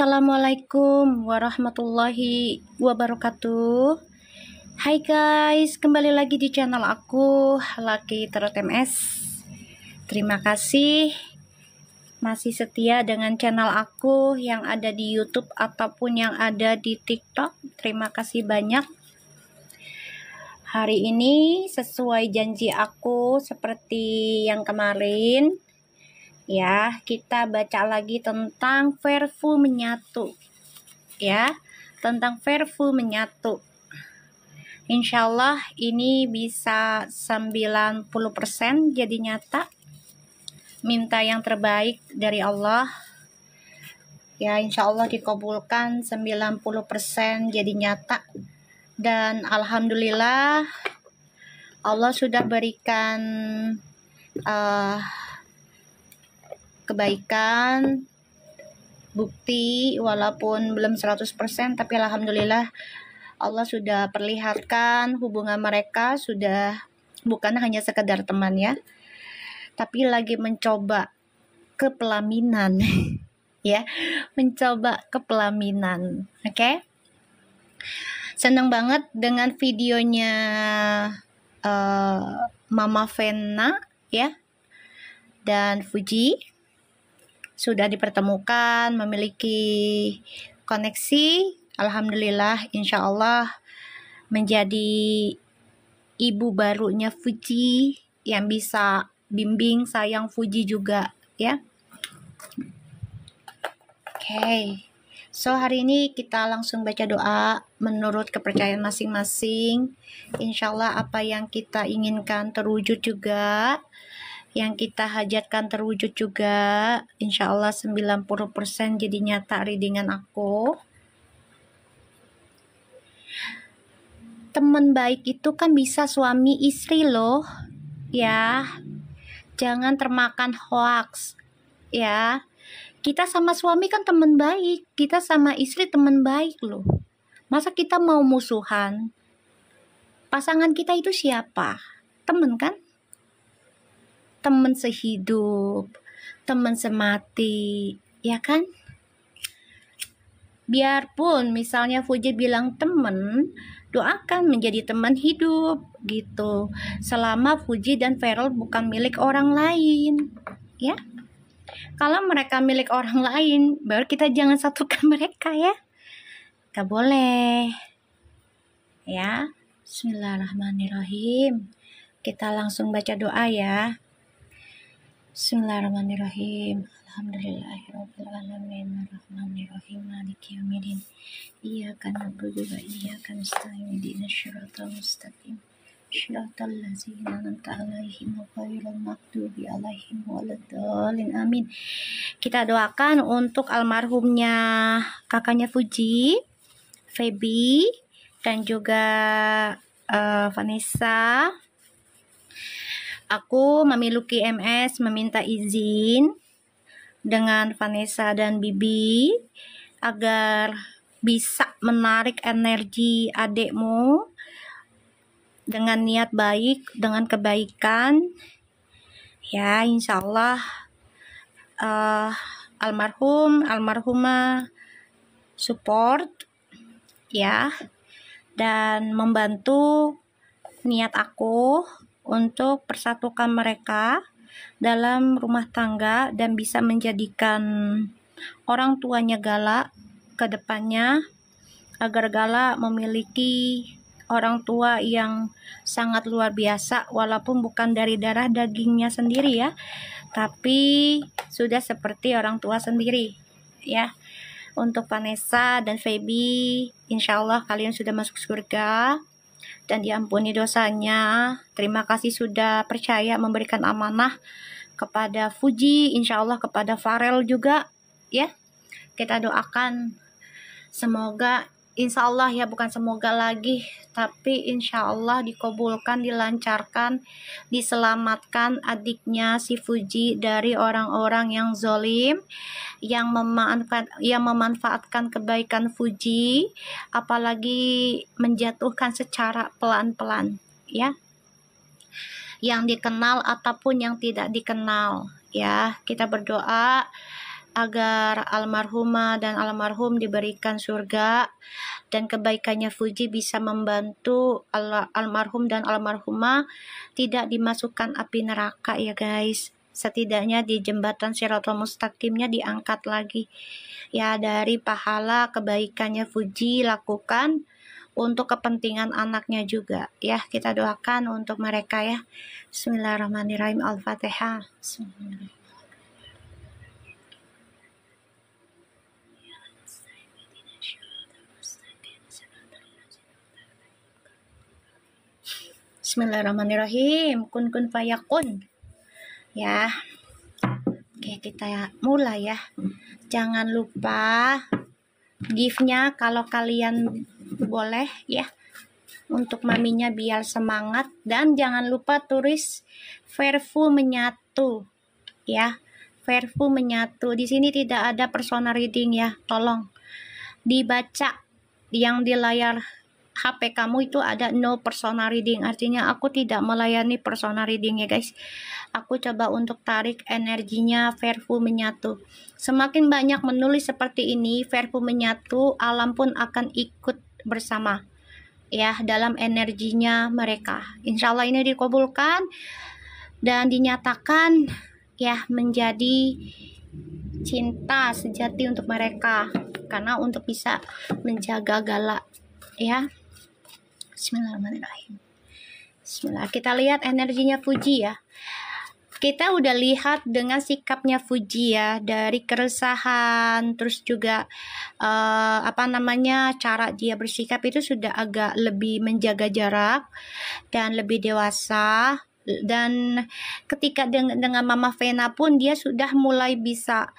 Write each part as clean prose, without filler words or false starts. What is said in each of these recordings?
Assalamualaikum warahmatullahi wabarakatuh. Hai guys, kembali lagi di channel aku, Lucky Tarot MS. Terima kasih masih setia dengan channel aku yang ada di YouTube ataupun yang ada di TikTok. Terima kasih banyak. Hari ini sesuai janji aku seperti yang kemarin, ya, kita baca lagi tentang Verfu Menyatu, ya, tentang Verfu Menyatu. Insya Allah ini bisa 90% jadi nyata. Minta yang terbaik dari Allah, ya, insya Allah dikabulkan 90% jadi nyata. Dan alhamdulillah Allah sudah berikan kebaikan, bukti, walaupun belum 100%, tapi alhamdulillah Allah sudah perlihatkan hubungan mereka sudah bukan hanya sekedar teman, ya, tapi lagi mencoba kepelaminan. Ya, mencoba kepelaminan. Oke. Senang banget dengan videonya Mama Vena, ya, dan Fuji sudah dipertemukan, memiliki koneksi. Alhamdulillah, insya Allah menjadi ibu barunya Fuji yang bisa bimbing sayang Fuji juga, ya. Oke. So, hari ini kita langsung baca doa menurut kepercayaan masing-masing. Insya Allah apa yang kita inginkan terwujud juga, yang kita hajatkan terwujud juga. Insya Allah 90% jadi nyata readingan aku. Teman baik itu kan bisa suami istri loh, ya. Jangan termakan hoax, ya. Kita sama suami kan teman baik, kita sama istri teman baik loh. Masa kita mau musuhan? Pasangan kita itu siapa? Teman kan? Teman sehidup, teman semati, ya kan? Biarpun misalnya Fuji bilang teman, doakan menjadi teman hidup gitu. Selama Fuji dan Feral bukan milik orang lain, ya. Kalau mereka milik orang lain, baru kita jangan satukan mereka, ya. Gak boleh. Ya. Bismillahirrahmanirrahim. Kita langsung baca doa, ya. Bismillahirrahmanirrahim. Alhamdulillahirabbil alamin arrahmanirrahim maliki yaumiddin. Iyyaka na'budu wa iyyaka nasta'in ihdinas siratal mustaqim. Shiratal ladzina an'amta 'alaihim ghairil maghdubi 'alaihim waladdallin. Amin. Kita doakan untuk almarhumnya kakaknya Fuji, Feby, dan juga Vanessa. Aku memiliki MS meminta izin dengan Vanessa dan Bibi agar bisa menarik energi adikmu dengan niat baik, dengan kebaikan, ya. Insya Allah almarhumah support, ya, dan membantu niat aku untuk persatukan mereka dalam rumah tangga dan bisa menjadikan orang tuanya Gala ke depannya, agar Gala memiliki orang tua yang sangat luar biasa, walaupun bukan dari darah dagingnya sendiri, ya, tapi sudah seperti orang tua sendiri, ya. Untuk Vanessa dan Feby, insya Allah kalian sudah masuk surga dan diampuni dosanya. Terima kasih sudah percaya memberikan amanah kepada Fuji, insya Allah kepada Farel juga, ya. Kita doakan semoga, insya Allah, ya, bukan semoga lagi, tapi insya Allah dikabulkan, dilancarkan, diselamatkan adiknya si Fuji dari orang-orang yang zolim, yang memanfaatkan kebaikan Fuji, apalagi menjatuhkan secara pelan-pelan, ya, yang dikenal ataupun yang tidak dikenal, ya. Kita berdoa agar almarhumah dan almarhum diberikan surga, dan kebaikannya Fuji bisa membantu almarhum dan almarhumah tidak dimasukkan api neraka ya guys. Setidaknya di jembatan Shirathul Mustaqimnya diangkat lagi ya, dari pahala kebaikannya Fuji lakukan untuk kepentingan anaknya juga ya. Kita doakan untuk mereka ya. Bismillahirrahmanirrahim. Al-Fatihah. Bismillahirrahmanirrahim. Kun kun fayakun ya. Oke, kita mulai ya. Jangan lupa gift-nya kalau kalian boleh ya, untuk maminya biar semangat. Dan jangan lupa tulis Verfu menyatu ya. Verfu menyatu. Di sini tidak ada persona reading ya. Tolong dibaca yang di layar HP kamu itu ada no persona reading, artinya aku tidak melayani persona reading ya guys. Aku coba untuk tarik energinya Verfu menyatu. Semakin banyak menulis seperti ini, Verfu menyatu, alam pun akan ikut bersama ya dalam energinya mereka. Insya Allah ini dikabulkan dan dinyatakan ya menjadi cinta sejati untuk mereka, karena untuk bisa menjaga Gala ya. Bismillahirrahmanirrahim. Bismillah. Kita lihat energinya Fuji ya. Kita udah lihat dengan sikapnya Fuji ya, dari keresahan, terus juga cara dia bersikap itu sudah agak lebih menjaga jarak dan lebih dewasa. Dan ketika dengan Mama Vena pun dia sudah mulai bisa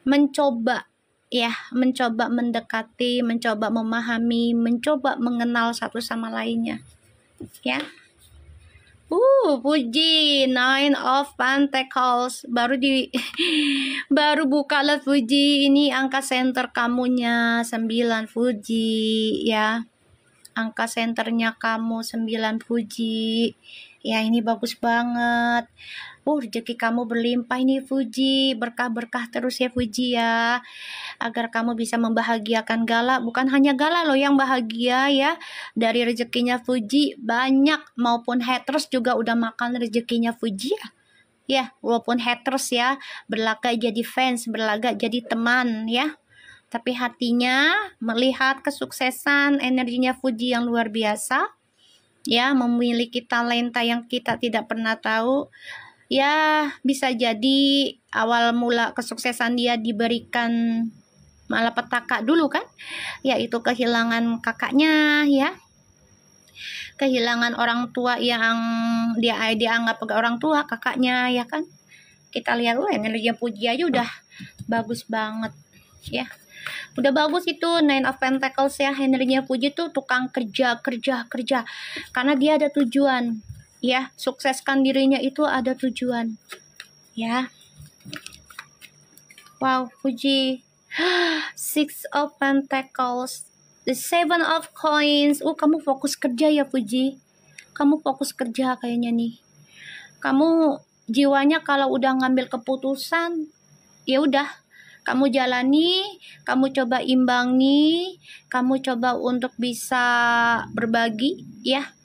mencoba ya, mencoba mendekati, mencoba memahami, mencoba mengenal satu sama lainnya ya. Fuji Nine of Pentacles baru buka lah Fuji. Ini angka center kamunya 9 Fuji ya. Angka senternya kamu 9 Fuji ya, ini bagus banget. Rezeki kamu berlimpah ini Fuji, berkah-berkah terus ya Fuji ya, agar kamu bisa membahagiakan Gala. Bukan hanya Gala loh yang bahagia ya, dari rezekinya Fuji banyak, maupun haters juga udah makan rezekinya Fuji ya. Ya, walaupun haters ya, berlagak jadi fans, berlagak jadi teman ya. Tapi hatinya melihat kesuksesan energinya Fuji yang luar biasa ya, memiliki talenta yang kita tidak pernah tahu. Ya, bisa jadi awal mula kesuksesan dia diberikan malapetaka dulu kan, yaitu kehilangan kakaknya ya, kehilangan orang tua yang dia dianggap orang tua, kakaknya ya kan. Kita lihat energi Fuji aja udah bagus banget ya, udah bagus itu Nine of Pentacles ya. Energinya Fuji tuh tukang kerja karena dia ada tujuan ya, sukseskan dirinya itu ada tujuan ya. Wow, Fuji. Six of Pentacles, the Seven of Coins. Kamu fokus kerja ya Fuji, kamu fokus kerja kayaknya nih. Kamu jiwanya kalau udah ngambil keputusan ya udah, kamu jalani, kamu coba imbangi, kamu coba untuk bisa berbagi ya,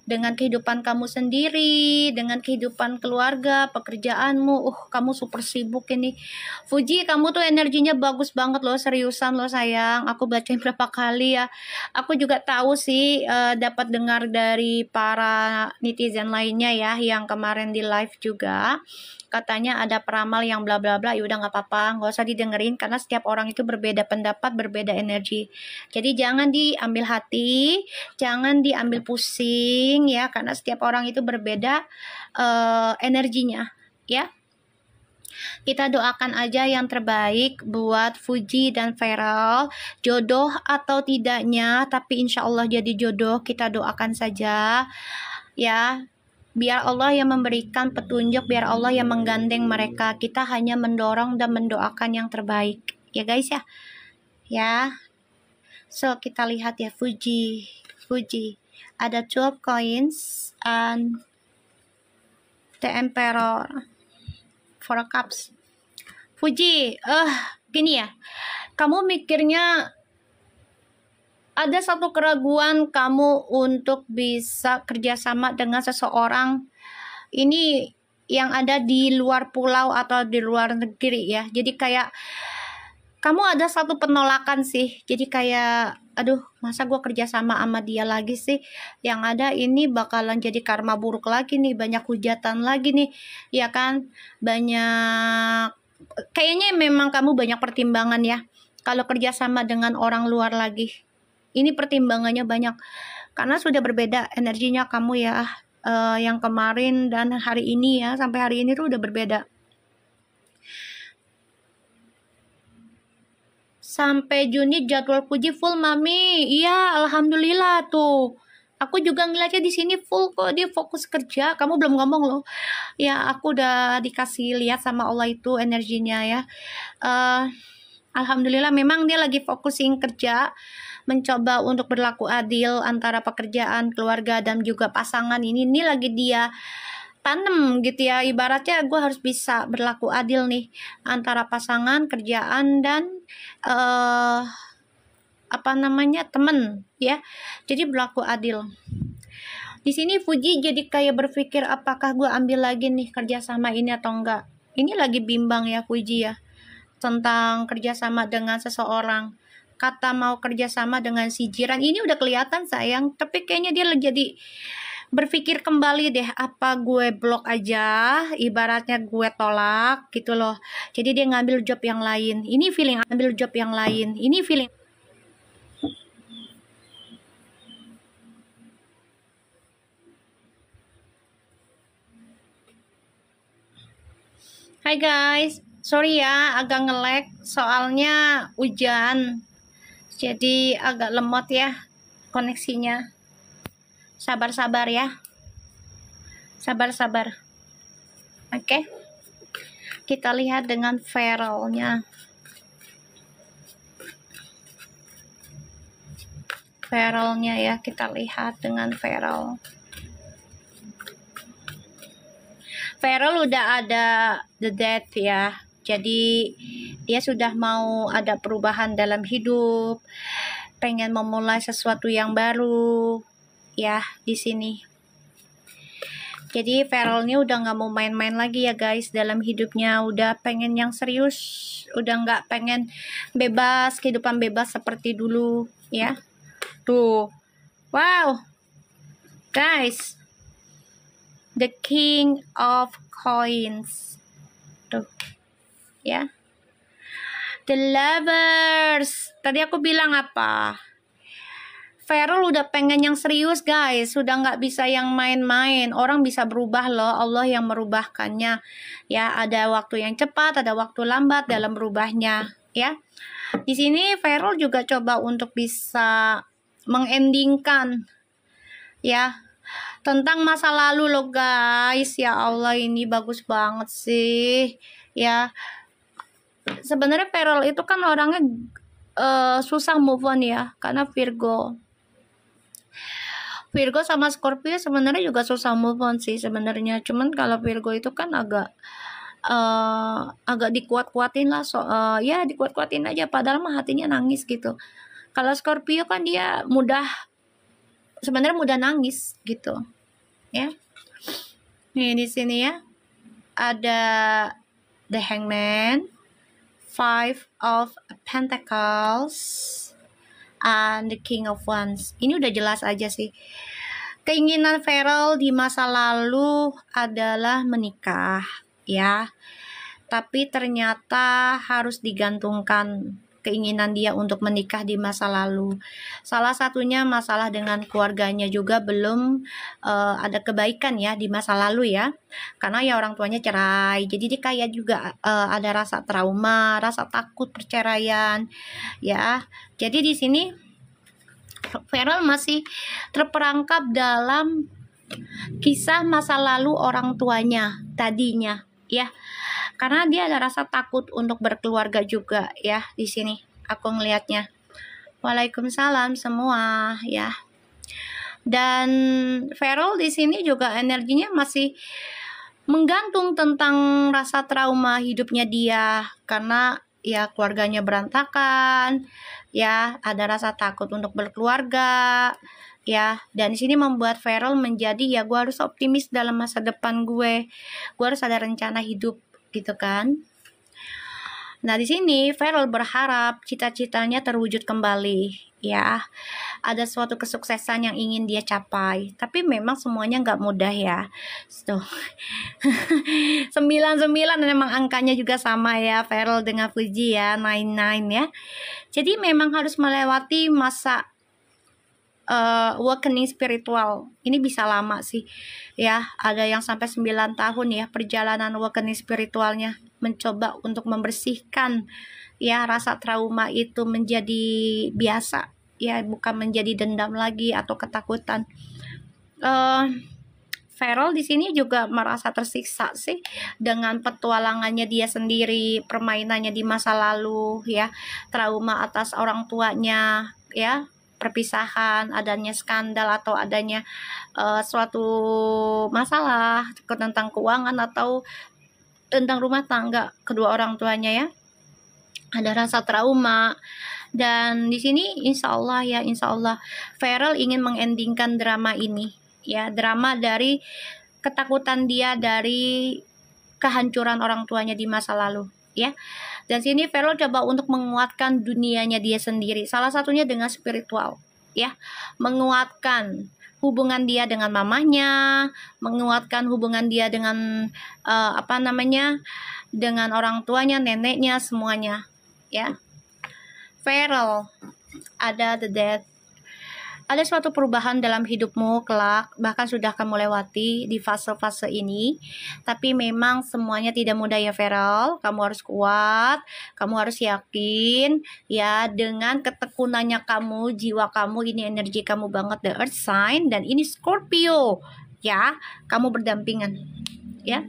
dengan kehidupan kamu sendiri, dengan kehidupan keluarga, pekerjaanmu. Kamu super sibuk ini Fuji. Kamu tuh energinya bagus banget loh, seriusan loh sayang. Aku bacain berapa kali ya. Aku juga tahu sih, dapat dengar dari para netizen lainnya ya, yang kemarin di live juga. Katanya ada peramal yang bla bla bla. Ya udah nggak apa-apa, nggak usah didengerin, karena setiap orang itu berbeda pendapat, berbeda energi. Jadi jangan diambil hati, jangan diambil pusing ya, karena setiap orang itu berbeda energinya ya. Kita doakan aja yang terbaik buat Fuji dan Feral, jodoh atau tidaknya, tapi insya Allah jadi jodoh. Kita doakan saja ya, biar Allah yang memberikan petunjuk, biar Allah yang menggandeng mereka. Kita hanya mendorong dan mendoakan yang terbaik ya guys ya. Ya, so kita lihat ya Fuji ada 12 coins and the Emperor, 4 cups. Fuji, gini ya, kamu mikirnya ada satu keraguan kamu untuk bisa kerjasama dengan seseorang ini yang ada di luar pulau atau di luar negeri ya. Jadi kayak kamu ada satu penolakan sih. Jadi kayak aduh, masa gue kerjasama sama dia lagi sih, yang ada ini bakalan jadi karma buruk lagi nih, banyak hujatan lagi nih, ya kan, banyak, kayaknya memang kamu banyak pertimbangan ya kalau kerjasama dengan orang luar lagi. Ini pertimbangannya banyak karena sudah berbeda energinya kamu ya. Yang kemarin dan hari ini ya, sampai hari ini tuh udah berbeda. Sampai Juni jadwal Fuji full mami. Iya, alhamdulillah tuh. Aku juga ngeliatnya di sini full kok, dia fokus kerja. Kamu belum ngomong loh. Ya, aku udah dikasih lihat sama Allah itu energinya ya. Alhamdulillah memang dia lagi fokusin kerja, mencoba untuk berlaku adil antara pekerjaan, keluarga, dan juga pasangan ini lagi dia tanam gitu ya, ibaratnya gue harus bisa berlaku adil nih antara pasangan, kerjaan, dan temen ya, jadi berlaku adil. Di sini Fuji jadi kayak berpikir apakah gue ambil lagi nih kerjasama ini atau enggak. Ini lagi bimbang ya Fuji ya tentang kerjasama dengan seseorang. Kata mau kerjasama dengan si jiran ini udah kelihatan sayang, tapi kayaknya dia jadi berpikir kembali deh, apa gue blok aja, ibaratnya gue tolak gitu loh. Jadi dia ngambil job yang lain. Ini feeling ambil job yang lain. Ini feeling. Hai guys, sorry ya agak nge-lag soalnya hujan. Jadi agak lemot ya koneksinya. Sabar-sabar ya. Sabar-sabar. Oke. Kita lihat dengan Feralnya. Feralnya ya, kita lihat dengan Feral. Feral udah ada the death ya. Jadi dia sudah mau ada perubahan dalam hidup. Pengen memulai sesuatu yang baru ya di sini. Jadi Feralnya udah nggak mau main-main lagi ya guys dalam hidupnya, udah pengen yang serius, udah nggak pengen bebas, kehidupan bebas seperti dulu ya. Tuh, wow, guys, the King of Coins, tuh, ya, the Lovers. Tadi aku bilang apa? Feral udah pengen yang serius guys, sudah nggak bisa yang main-main. Orang bisa berubah loh, Allah yang merubahkannya. Ya, ada waktu yang cepat, ada waktu lambat dalam berubahnya. Ya, di sini Feral juga coba untuk bisa mengendingkan ya tentang masa lalu loh guys. Ya Allah, ini bagus banget sih. Ya, sebenarnya Feral itu kan orangnya susah move on ya, karena Virgo sama Scorpio sebenarnya juga susah move on sih sebenarnya. Cuman kalau Virgo itu kan agak dikuat-kuatin lah, ya dikuat-kuatin aja padahal mah hatinya nangis gitu. Kalau Scorpio kan dia sebenarnya mudah nangis gitu ya. Nih di sini ya ada the Hangman, Five of Pentacles, and the King of Wands. Ini udah jelas aja sih. Keinginan Feral di masa lalu adalah menikah ya. Tapi ternyata harus digantungkan keinginan dia untuk menikah di masa lalu. Salah satunya masalah dengan keluarganya juga belum ada kebaikan ya di masa lalu ya. Karena ya orang tuanya cerai. Jadi dia kayak juga ada rasa trauma, rasa takut perceraian ya. Jadi di sini Feral masih terperangkap dalam kisah masa lalu orang tuanya tadinya ya, karena dia ada rasa takut untuk berkeluarga juga ya. Di sini aku ngelihatnya. Waalaikumsalam semua ya. Dan Feral di sini juga energinya masih menggantung tentang rasa trauma hidupnya dia, karena ya keluarganya berantakan, ya ada rasa takut untuk berkeluarga, ya. Dan di sini membuat Feral menjadi, ya gue harus optimis dalam masa depan gue harus ada rencana hidup gitu kan. Nah, di sini Feral berharap cita-citanya terwujud kembali, ya. Ada suatu kesuksesan yang ingin dia capai, tapi memang semuanya nggak mudah ya. So, 99 memang angkanya juga sama ya, Feral dengan Fuji ya, 99 ya. Jadi memang harus melewati masa awakening spiritual. Ini bisa lama sih ya, ada yang sampai 9 tahun ya perjalanan awakening spiritualnya, mencoba untuk membersihkan ya rasa trauma itu menjadi biasa ya, bukan menjadi dendam lagi atau ketakutan. Feral di sini juga merasa tersiksa sih dengan petualangannya dia sendiri, permainannya di masa lalu ya, trauma atas orang tuanya ya, perpisahan, adanya skandal atau adanya suatu masalah tentang keuangan atau tentang rumah tangga kedua orang tuanya ya. Ada rasa trauma. Dan di sini insya Allah Feral ingin mengendingkan drama ini ya, drama dari ketakutan dia dari kehancuran orang tuanya di masa lalu ya. Dan sini Feral coba untuk menguatkan dunianya dia sendiri, salah satunya dengan spiritual ya, menguatkan hubungan dia dengan mamahnya, menguatkan hubungan dia dengan dengan orang tuanya, neneknya, semuanya ya. Feral, ada the death. Ada suatu perubahan dalam hidupmu kelak, bahkan sudah kamu lewati di fase-fase ini. Tapi memang semuanya tidak mudah ya Feral. Kamu harus kuat, kamu harus yakin ya, dengan ketekunannya kamu, jiwa kamu, ini energi kamu banget, the earth sign, dan ini Scorpio ya. Kamu berdampingan ya.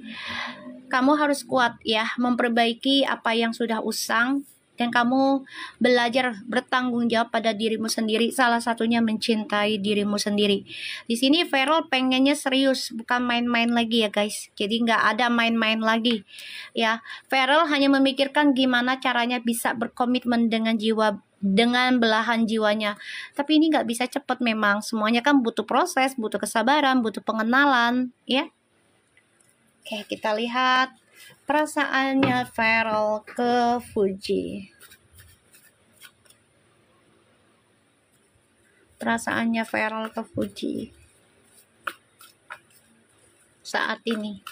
Kamu harus kuat ya, memperbaiki apa yang sudah usang. Dan kamu belajar bertanggung jawab pada dirimu sendiri, salah satunya mencintai dirimu sendiri. Di sini Feral pengennya serius, bukan main-main lagi ya guys. Jadi nggak ada main-main lagi ya. Feral hanya memikirkan gimana caranya bisa berkomitmen dengan jiwa, dengan belahan jiwanya. Tapi ini nggak bisa cepat, memang semuanya kan butuh proses, butuh kesabaran, butuh pengenalan ya. Oke, kita lihat perasaannya Feral ke Fuji. Perasaannya Feral ke Fuji saat ini.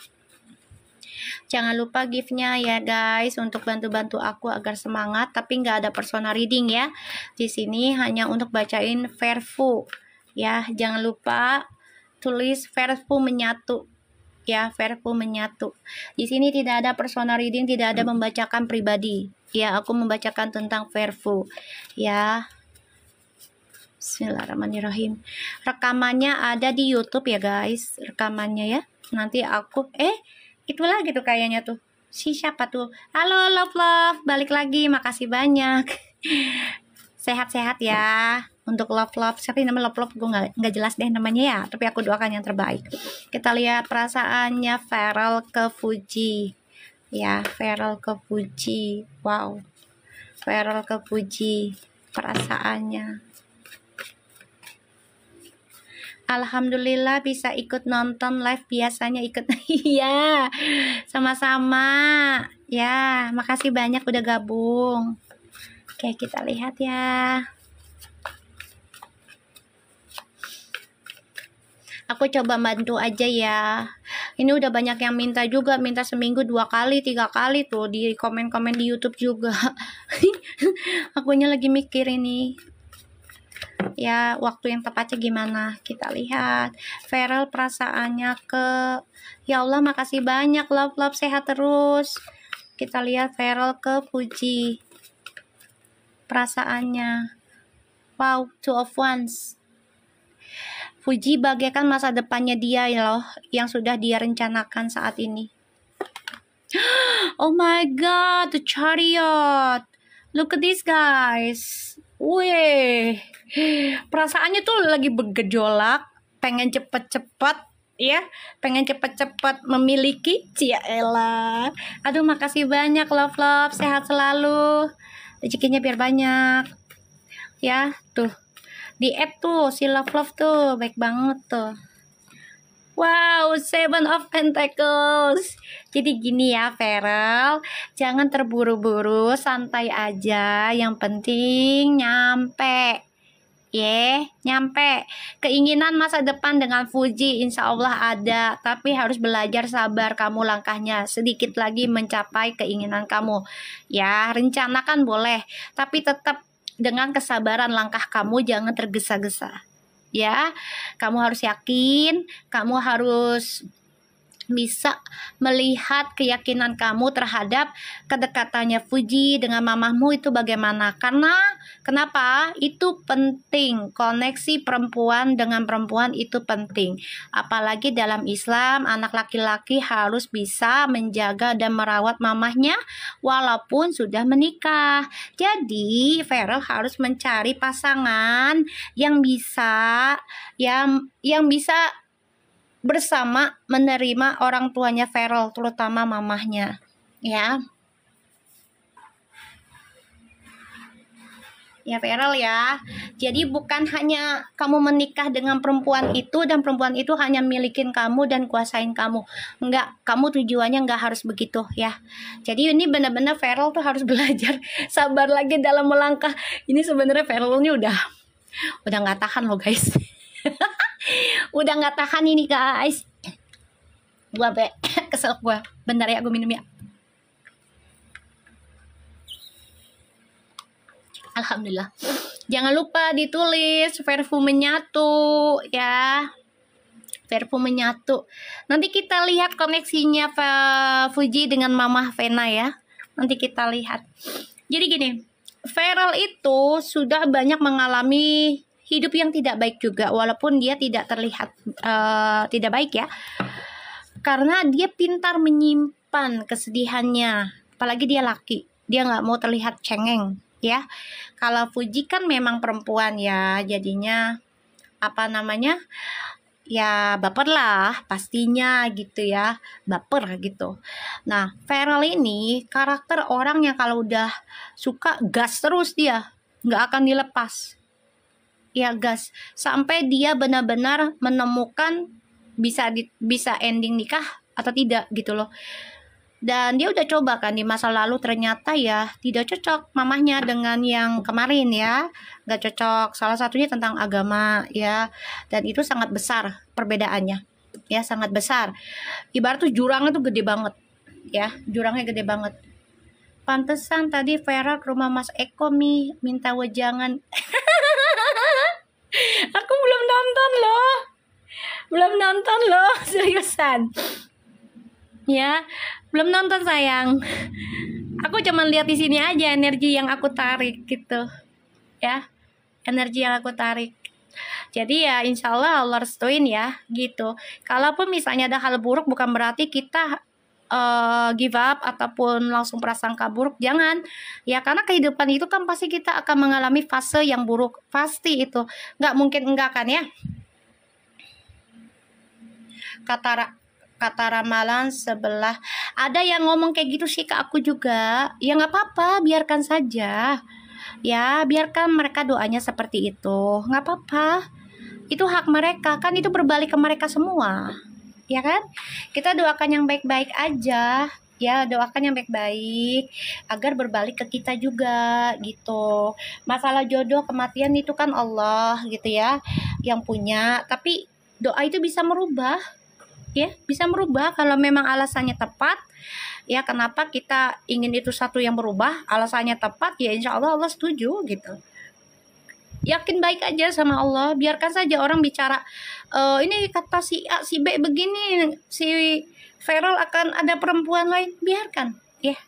Jangan lupa gift-nya ya guys, untuk bantu-bantu aku agar semangat. Tapi nggak ada personal reading ya. Di sini hanya untuk bacain Verfu ya. Jangan lupa tulis Verfu menyatu ya, Verfu menyatu. Di sini tidak ada personal reading, tidak ada membacakan pribadi ya. Aku membacakan tentang Verfu ya. Bismillahirrahmanirrahim. Rekamannya ada di YouTube ya guys, rekamannya ya. Nanti aku itulah gitu kayaknya tuh. Si siapa tuh? Halo love, balik lagi, makasih banyak. Sehat-sehat ya. Untuk love, siapa yang nama love, gue nggak jelas deh namanya ya. Tapi aku doakan yang terbaik. Kita lihat perasaannya Feral ke Fuji ya. Feral ke Fuji. Wow, Feral ke Fuji, perasaannya. Alhamdulillah bisa ikut nonton live, biasanya ikut. Iya, sama-sama ya, makasih banyak udah gabung. Oke, kita lihat ya. Aku coba bantu aja ya. Ini udah banyak yang minta juga, minta seminggu 2 kali 3 kali tuh di komen-komen di YouTube juga. Akunya lagi mikir ini ya, waktu yang tepatnya gimana. Kita lihat Feral perasaannya ke, ya Allah makasih banyak love, sehat terus. Kita lihat Feral ke Fuji, perasaannya. Wow, Two of Wands. Fuji bagaikan masa depannya dia ya loh, yang sudah dia rencanakan saat ini. Oh my god, the Chariot. Look at this guys. Wih, perasaannya tuh lagi bergejolak, pengen cepet-cepet ya, pengen cepet-cepet memiliki. Cia elah. Aduh, makasih banyak love, sehat selalu, rezekinya biar banyak ya. Tuh di add tuh si love tuh baik banget tuh. Wow, Seven of Pentacles. Jadi gini ya, Feral, jangan terburu-buru, santai aja. Yang penting nyampe. Nyampe. Keinginan masa depan dengan Fuji insya Allah ada, tapi harus belajar sabar kamu langkahnya. Sedikit lagi mencapai keinginan kamu. Ya, rencanakan boleh, tapi tetap dengan kesabaran langkah kamu, jangan tergesa-gesa. Ya, kamu harus yakin, kamu harus bisa melihat keyakinan kamu terhadap kedekatannya Fuji dengan mamahmu itu bagaimana. Karena kenapa? Itu penting. Koneksi perempuan dengan perempuan itu penting. Apalagi dalam Islam, anak laki-laki harus bisa menjaga dan merawat mamahnya walaupun sudah menikah. Jadi Feral harus mencari pasangan yang bisa bersama menerima orang tuanya Feral, terutama mamahnya ya. Ya Feral ya. Jadi bukan hanya kamu menikah dengan perempuan itu dan perempuan itu hanya milikin kamu dan kuasain kamu. Enggak, kamu tujuannya enggak harus begitu ya. Jadi ini benar-benar Feral tuh harus belajar sabar lagi dalam melangkah. Ini sebenarnya Feral ini udah nggak tahan loh guys. Udah nggak tahan ini guys. Gua kesel gua. Bentar ya, gue minum ya. Alhamdulillah. Jangan lupa ditulis parfum menyatu ya. Parfum menyatu. Nanti kita lihat koneksinya Fuji dengan Mama Vena ya. Nanti kita lihat. Jadi gini, Feral itu sudah banyak mengalami hidup yang tidak baik juga, walaupun dia tidak terlihat tidak baik ya, karena dia pintar menyimpan kesedihannya, apalagi dia laki, dia nggak mau terlihat cengeng ya. Kalau Fuji kan memang perempuan ya, jadinya ya baper lah pastinya gitu ya, baper gitu. Nah Feral ini karakter orang yang kalau udah suka gas terus, dia nggak akan dilepas ya, gas sampai dia benar-benar menemukan bisa ending nikah atau tidak gitu loh. Dan dia udah coba kan di masa lalu, ternyata ya tidak cocok mamahnya dengan yang kemarin ya, nggak cocok. Salah satunya tentang agama ya, dan itu sangat besar perbedaannya ya, sangat besar. Ibarat tuh jurangnya tuh gede banget ya, jurangnya gede banget. Pantesan tadi Vera ke rumah Mas Eko minta wejangan. Aku belum nonton loh, seriusan ya, belum nonton sayang. Aku cuma lihat di sini aja energi yang aku tarik gitu ya, energi yang aku tarik. Jadi ya insya Allah Allah restuin ya gitu. Kalaupun misalnya ada hal buruk, bukan berarti kita give up ataupun langsung prasangka buruk, jangan ya, karena kehidupan itu kan pasti kita akan mengalami fase yang buruk, pasti itu nggak mungkin enggak kan ya. Kata ramalan sebelah ada yang ngomong kayak gitu sih ke aku juga. Ya nggak apa-apa, biarkan saja ya, biarkan mereka doanya seperti itu, nggak apa-apa, itu hak mereka kan, itu berbalik ke mereka semua ya kan. Kita doakan yang baik-baik aja ya, doakan yang baik-baik agar berbalik ke kita juga gitu. Masalah jodoh kematian itu kan Allah gitu ya yang punya, tapi doa itu bisa merubah ya, bisa merubah kalau memang alasannya tepat ya. Kenapa kita ingin itu satu yang berubah, alasannya tepat ya, insya Allah Allah setuju gitu. Yakin baik aja sama Allah, biarkan saja orang bicara ini kata si A si B begini, si Feral akan ada perempuan lain, biarkan ya,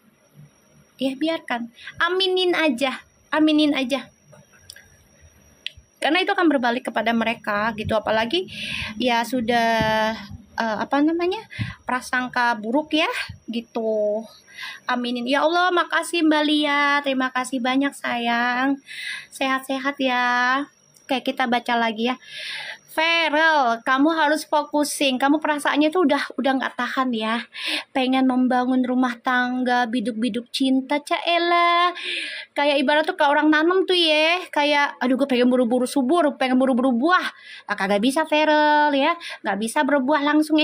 biarkan, aminin aja karena itu akan berbalik kepada mereka gitu. Apalagi ya sudah prasangka buruk ya gitu. Aminin ya Allah. Makasih Mbak Lia, terima kasih banyak sayang, sehat-sehat ya. Oke, kita baca lagi ya. Feral, kamu harus fokusin. Kamu perasaannya tuh udah nggak tahan ya. Pengen membangun rumah tangga, biduk-biduk cinta, caela. Kayak ibarat tuh kayak orang nanam tuh ya. Kayak, aduh gue pengen buru-buru subur, pengen buru-buru buah. Nah, kagak bisa Feral ya. Nggak bisa berbuah langsung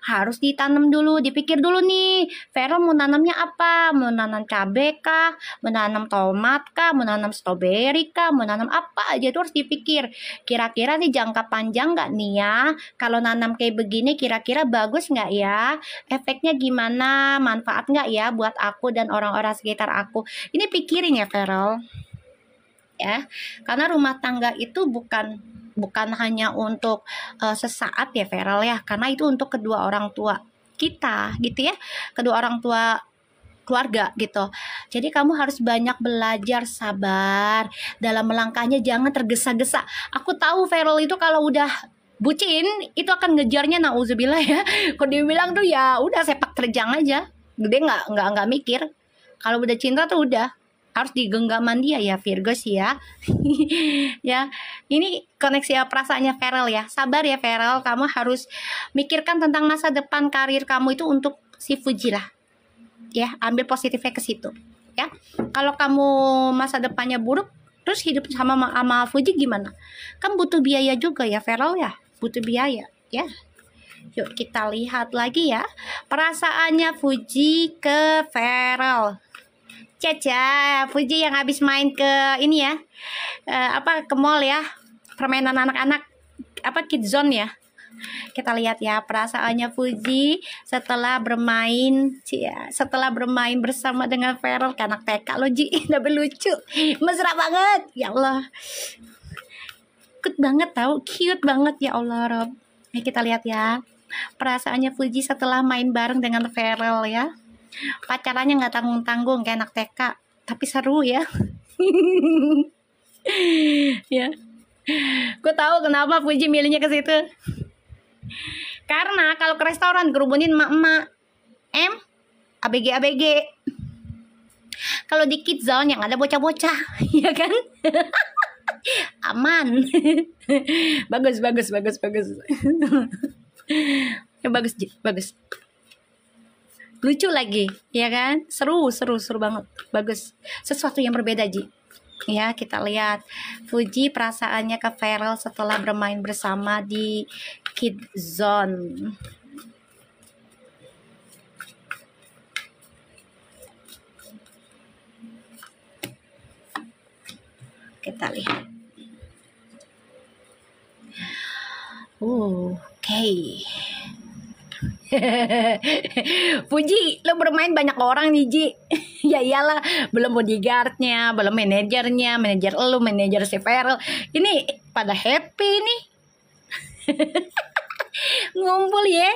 Harus ditanam dulu, dipikir dulu nih. Feral mau nanamnya apa? Mau nanam cabai kah? Mau nanam tomat kah? Mau nanam stroberi kah? Mau nanam apa aja tuh harus dipikir. Kira-kira nih jangka panjang nggak nih ya? Kalau nanam kayak begini kira-kira bagus nggak ya? Efeknya gimana? Manfaat nggak ya buat aku dan orang-orang sekitar aku? Ini pikirin ya Feral. Ya, karena rumah tangga itu bukan hanya untuk sesaat ya Feral ya, karena itu untuk kedua orang tua kita gitu ya, kedua orang tua keluarga gitu. Jadi kamu harus banyak belajar sabar dalam melangkahnya, jangan tergesa-gesa. Aku tahu Feral itu kalau udah bucin itu akan ngejarnya nauzubillah ya. Kalau dia bilang tuh ya udah sepak terjang aja. Dia nggak mikir. Kalau udah cinta tuh udah harus digenggaman dia ya Virgo sih ya. Ya, ini koneksi perasaannya Feral ya. Sabar ya Feral, kamu harus mikirkan tentang masa depan karir kamu itu untuk si Fuji lah. Ya, ambil positifnya ke situ ya. Kalau kamu masa depannya buruk terus hidup sama Fuji gimana? Kan butuh biaya juga ya Feral ya, butuh biaya ya. Yuk kita lihat lagi ya perasaannya Fuji ke Feral. Caca, Fuji yang habis main ke ini ya, ke mall ya, permainan anak-anak, Kids Zone ya. Kita lihat ya perasaannya Fuji setelah bermain bersama dengan Feral, anak TK lo Ji. Tapi lucu, mesra banget ya Allah, cute banget ya Allah Rob. Kita lihat ya perasaannya Fuji setelah main bareng dengan Feral ya. Pacarannya nggak tanggung-tanggung kayak anak TK, tapi seru ya. Ya, gue tahu kenapa Fuji milihnya ke situ. Karena kalau ke restoran kerubunin emak-emak, ABG. Kalau di Kids Zone yang ada bocah-bocah, ya kan? Aman. Bagus. Ya, bagus. Lucu lagi, ya kan? Seru banget. Bagus. Sesuatu yang berbeda, Ji. Ya, kita lihat Fuji perasaannya ke Feral setelah bermain bersama di Kids Zone. Kita lihat. Oke. Fuji, lo bermain banyak orang nih Ji. Ya iyalah, belum bodyguardnya, belum manajernya, manajer lo, manajer si Feral. Ini pada happy nih. Ngumpul ya.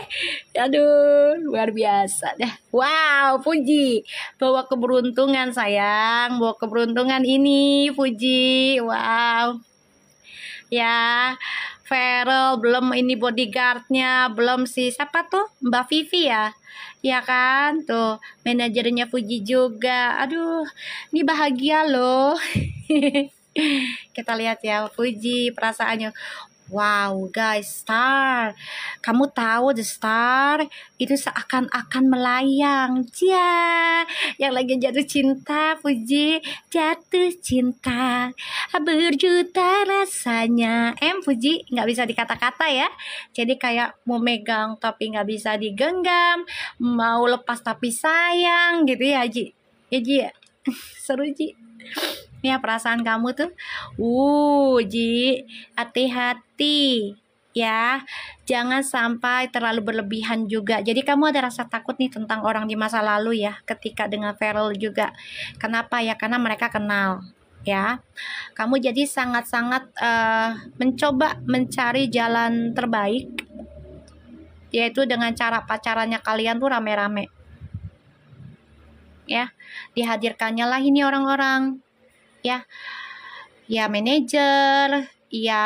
Aduh, luar biasa dah. Wow, Fuji bawa keberuntungan sayang, bawa keberuntungan ini Fuji. Wow. Ya, Feral belum ini bodyguardnya, belum si siapa tuh Mbak Vivi ya. Ya kan tuh manajernya Fuji juga. Aduh, ini bahagia loh. Kita lihat ya Fuji perasaannya. Wow guys, Star, kamu tahu The Star itu seakan-akan melayang. Yang lagi jatuh cinta Fuji, jatuh cinta berjuta rasanya. Fuji nggak bisa dikata-kata ya. Jadi kayak mau megang tapi nggak bisa digenggam, mau lepas tapi sayang gitu ya Ji. Ya Ji ya. Seru Ji. Ya perasaan kamu tuh, Ji, hati-hati ya, jangan sampai terlalu berlebihan juga. Jadi kamu ada rasa takut nih tentang orang di masa lalu ya, ketika dengan Feral juga. Kenapa ya? Karena mereka kenal ya. Kamu jadi sangat-sangat mencoba mencari jalan terbaik, yaitu dengan cara pacarannya kalian tuh rame-rame. Ya, dihadirkannya lah ini orang-orang. Ya manajer, ya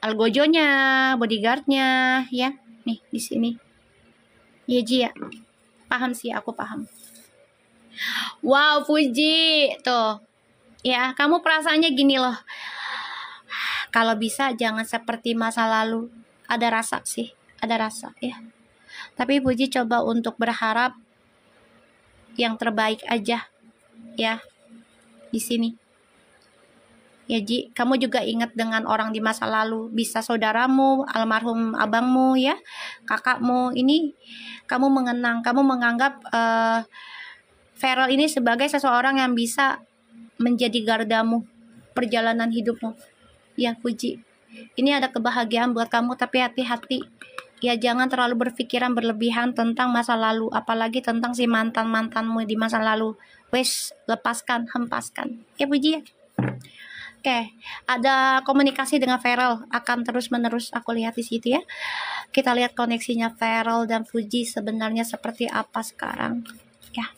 algojonya, bodyguardnya, ya nih di sini. Ya Ji ya, paham sih, aku paham. Wow Fuji tuh, ya kamu perasaannya gini loh, Kalau bisa jangan seperti masa lalu. Ada rasa sih, ada rasa ya. Tapi Puji coba untuk berharap yang terbaik aja ya di sini. Ya Ji, kamu juga ingat dengan orang di masa lalu, bisa saudaramu, almarhum abangmu ya, kakakmu. Ini kamu mengenang, kamu menganggap Feral ini sebagai seseorang yang bisa menjadi gardamu perjalanan hidupmu. Ya Puji, ini ada kebahagiaan buat kamu, tapi hati-hati. Ya jangan terlalu berpikiran berlebihan tentang masa lalu, apalagi tentang si mantan-mantanmu di masa lalu. Wes, lepaskan, hempaskan. Ya Puji ya. Oke, ada komunikasi dengan Feral akan terus-menerus aku lihat di situ ya. Kita lihat koneksinya Feral dan Puji sebenarnya seperti apa sekarang ya.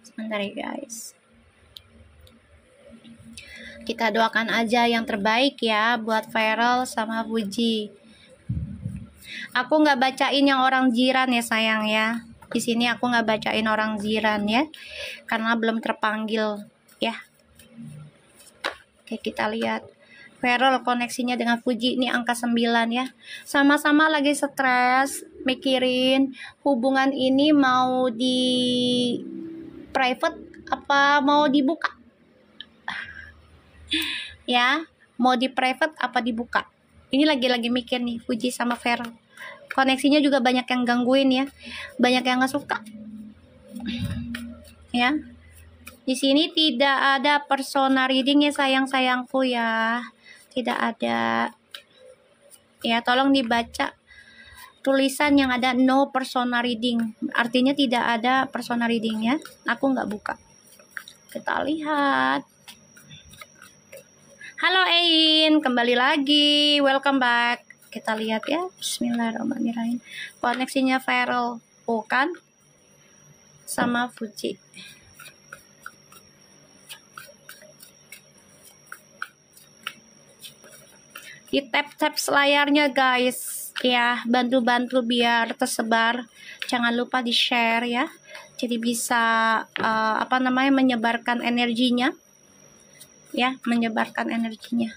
Sebentar ya guys. Kita doakan aja yang terbaik ya buat Feral sama Puji. Aku nggak bacain yang orang jiran ya sayang ya. Di sini aku nggak bacain orang jiran ya, karena belum terpanggil ya. Oke, kita lihat. Feral koneksinya dengan Puji ini angka 9 ya. Sama-sama lagi stres, mikirin hubungan ini mau di private apa mau dibuka. Ya, mau di private apa dibuka. Ini lagi-lagi mikir nih Puji sama Feral. Koneksinya juga banyak yang gangguin ya, banyak yang nggak suka ya. Di sini tidak ada persona reading ya sayang-sayangku ya, tidak ada ya. Tolong dibaca tulisan yang ada no persona reading, artinya tidak ada persona reading ya. Aku nggak buka. Kita lihat. Halo Ein, kembali lagi, welcome back. Kita lihat ya, bismillahirrahmanirrahim. Koneksinya Feral, kan? Sama Puji. Di tap-tap layarnya guys. Ya, bantu-bantu biar tersebar. Jangan lupa di-share ya. Jadi bisa menyebarkan energinya. Ya, menyebarkan energinya.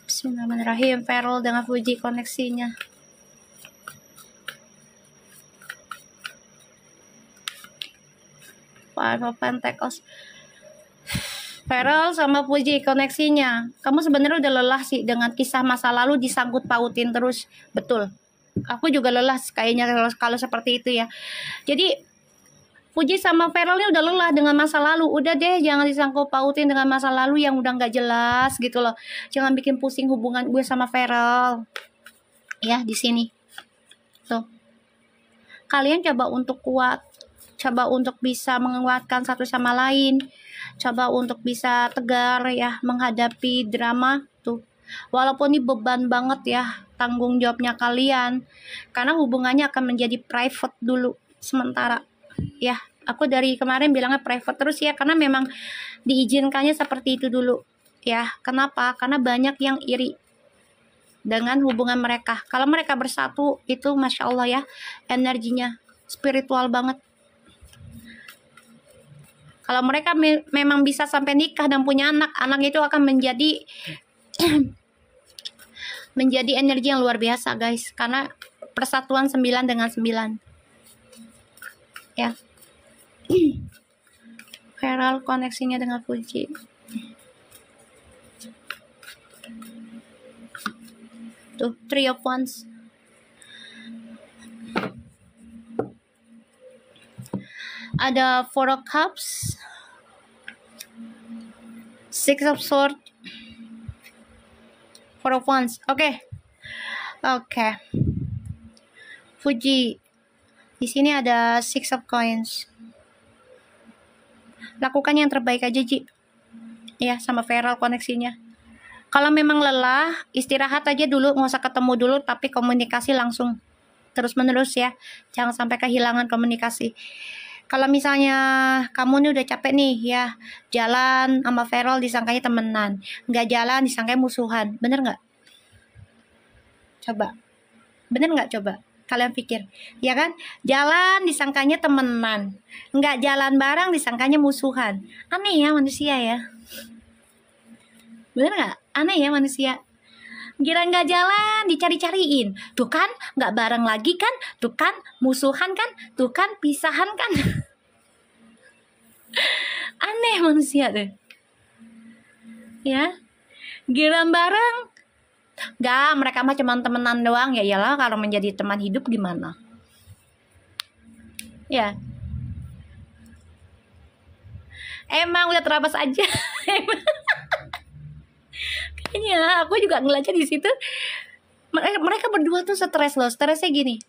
Bismillahirrahmanirrahim. Feral dengan Puji koneksinya. Five of Pentacles. Feral sama Puji koneksinya. Kamu sebenarnya udah lelah sih dengan kisah masa lalu disangkut pautin terus. Betul. Aku juga lelah kayaknya kalau seperti itu ya. Jadi Puji sama Feral ini udah lelah dengan masa lalu. Udah deh, jangan disangkut pautin dengan masa lalu yang udah nggak jelas gitu loh. Jangan bikin pusing hubungan gue sama Feral. Ya, di sini. Tuh. Kalian coba untuk kuat. Coba untuk bisa menguatkan satu sama lain. Coba untuk bisa tegar ya menghadapi drama tuh. Walaupun ini beban banget ya tanggung jawabnya kalian. Karena hubungannya akan menjadi private dulu sementara. Ya, aku dari kemarin bilangnya private terus ya, karena memang diizinkannya seperti itu dulu ya. Kenapa? Karena banyak yang iri dengan hubungan mereka. Kalau mereka bersatu itu Masya Allah ya, energinya spiritual banget. Kalau mereka memang bisa sampai nikah dan punya anak, anak itu akan menjadi menjadi energi yang luar biasa guys, karena persatuan 9 dengan 9 ya. Feral koneksinya dengan Puji. Tuh, Three of Wands. Ada Four of Cups, Six of Swords, Four of Wands. Oke. Puji. Di sini ada Six of Coins. Lakukan yang terbaik aja Ji. Ya, sama Feral koneksinya. Kalau memang lelah, istirahat aja dulu, nggak usah ketemu dulu, tapi komunikasi langsung terus menerus ya. Jangan sampai kehilangan komunikasi. Kalau misalnya kamu nih udah capek nih ya, jalan sama Feral disangkanya temenan, nggak jalan disangkanya musuhan, bener nggak? Coba, bener nggak coba? Kalian pikir, ya kan? Jalan disangkanya temenan, nggak jalan bareng disangkanya musuhan. Aneh ya manusia ya. Bener nggak? Aneh ya manusia. Kira nggak jalan dicari-cariin. Tuh kan, nggak bareng lagi kan? Tuh kan, musuhan kan? Tuh kan, pisahan kan? Aneh manusia tuh. Ya, giliran bareng. Nggak, mereka mah cuma temenan doang. Ya iyalah, kalau menjadi teman hidup gimana? Ya, emang udah terabas aja. Kayaknya aku juga ngeliatnya di situ. Mereka berdua tuh stres loh. Stresnya gini.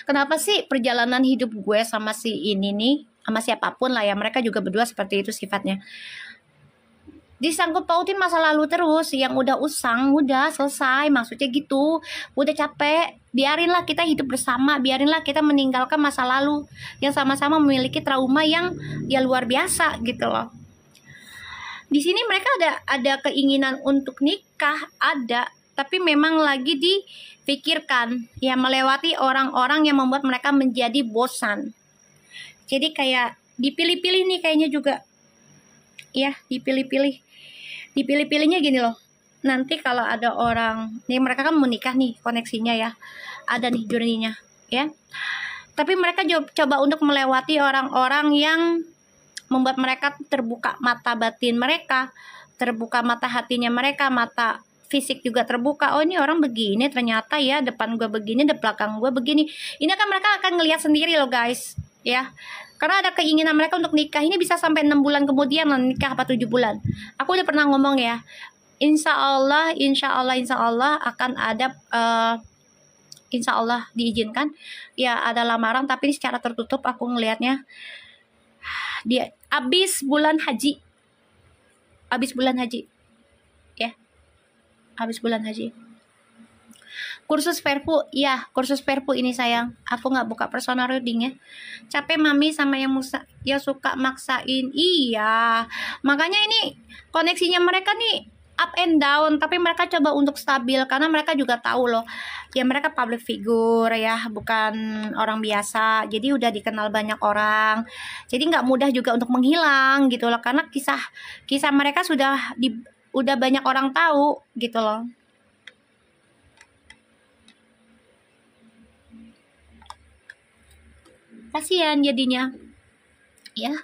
Kenapa sih perjalanan hidup gue sama si ini nih, sama siapapun lah ya, mereka juga berdua seperti itu sifatnya. Disangkut pautin masa lalu terus, yang udah usang, udah selesai, maksudnya gitu. Udah capek, biarinlah kita hidup bersama, biarinlah kita meninggalkan masa lalu yang sama-sama memiliki trauma yang ya luar biasa gitu loh. Di sini mereka ada keinginan untuk nikah, ada, tapi memang lagi dipikirkan ya, melewati orang-orang yang membuat mereka menjadi bosan. Jadi kayak dipilih-pilih nih kayaknya juga. Ya, dipilih-pilihnya gini loh. Nanti kalau ada orang, nih mereka kan mau nikah nih, koneksinya ya, ada nih journey-nya ya. Tapi mereka coba untuk melewati orang-orang yang membuat mereka terbuka mata batin mereka, terbuka mata hatinya mereka, mata fisik juga terbuka. Oh, ini orang begini ternyata ya, depan gue begini, di belakang gue begini. Ini kan mereka akan ngelihat sendiri loh guys ya. Karena ada keinginan mereka untuk nikah. Ini bisa sampai 6 bulan kemudian lah nikah, apa 7 bulan. Aku udah pernah ngomong ya, insya Allah akan ada insya Allah diizinkan ya, ada lamaran, tapi secara tertutup. Aku ngelihatnya dia habis bulan haji ya, habis bulan haji. Kursus perpu, ya kursus perpu ini sayang, aku nggak buka personal reading ya, capek mami sama yang suka maksain. Iya, makanya ini koneksinya mereka nih up and down, tapi mereka coba untuk stabil karena mereka juga tahu loh ya, mereka public figure ya, bukan orang biasa, jadi udah dikenal banyak orang, jadi nggak mudah juga untuk menghilang gitu loh, karena kisah mereka udah banyak orang tahu gitu loh. Kasihan jadinya ya.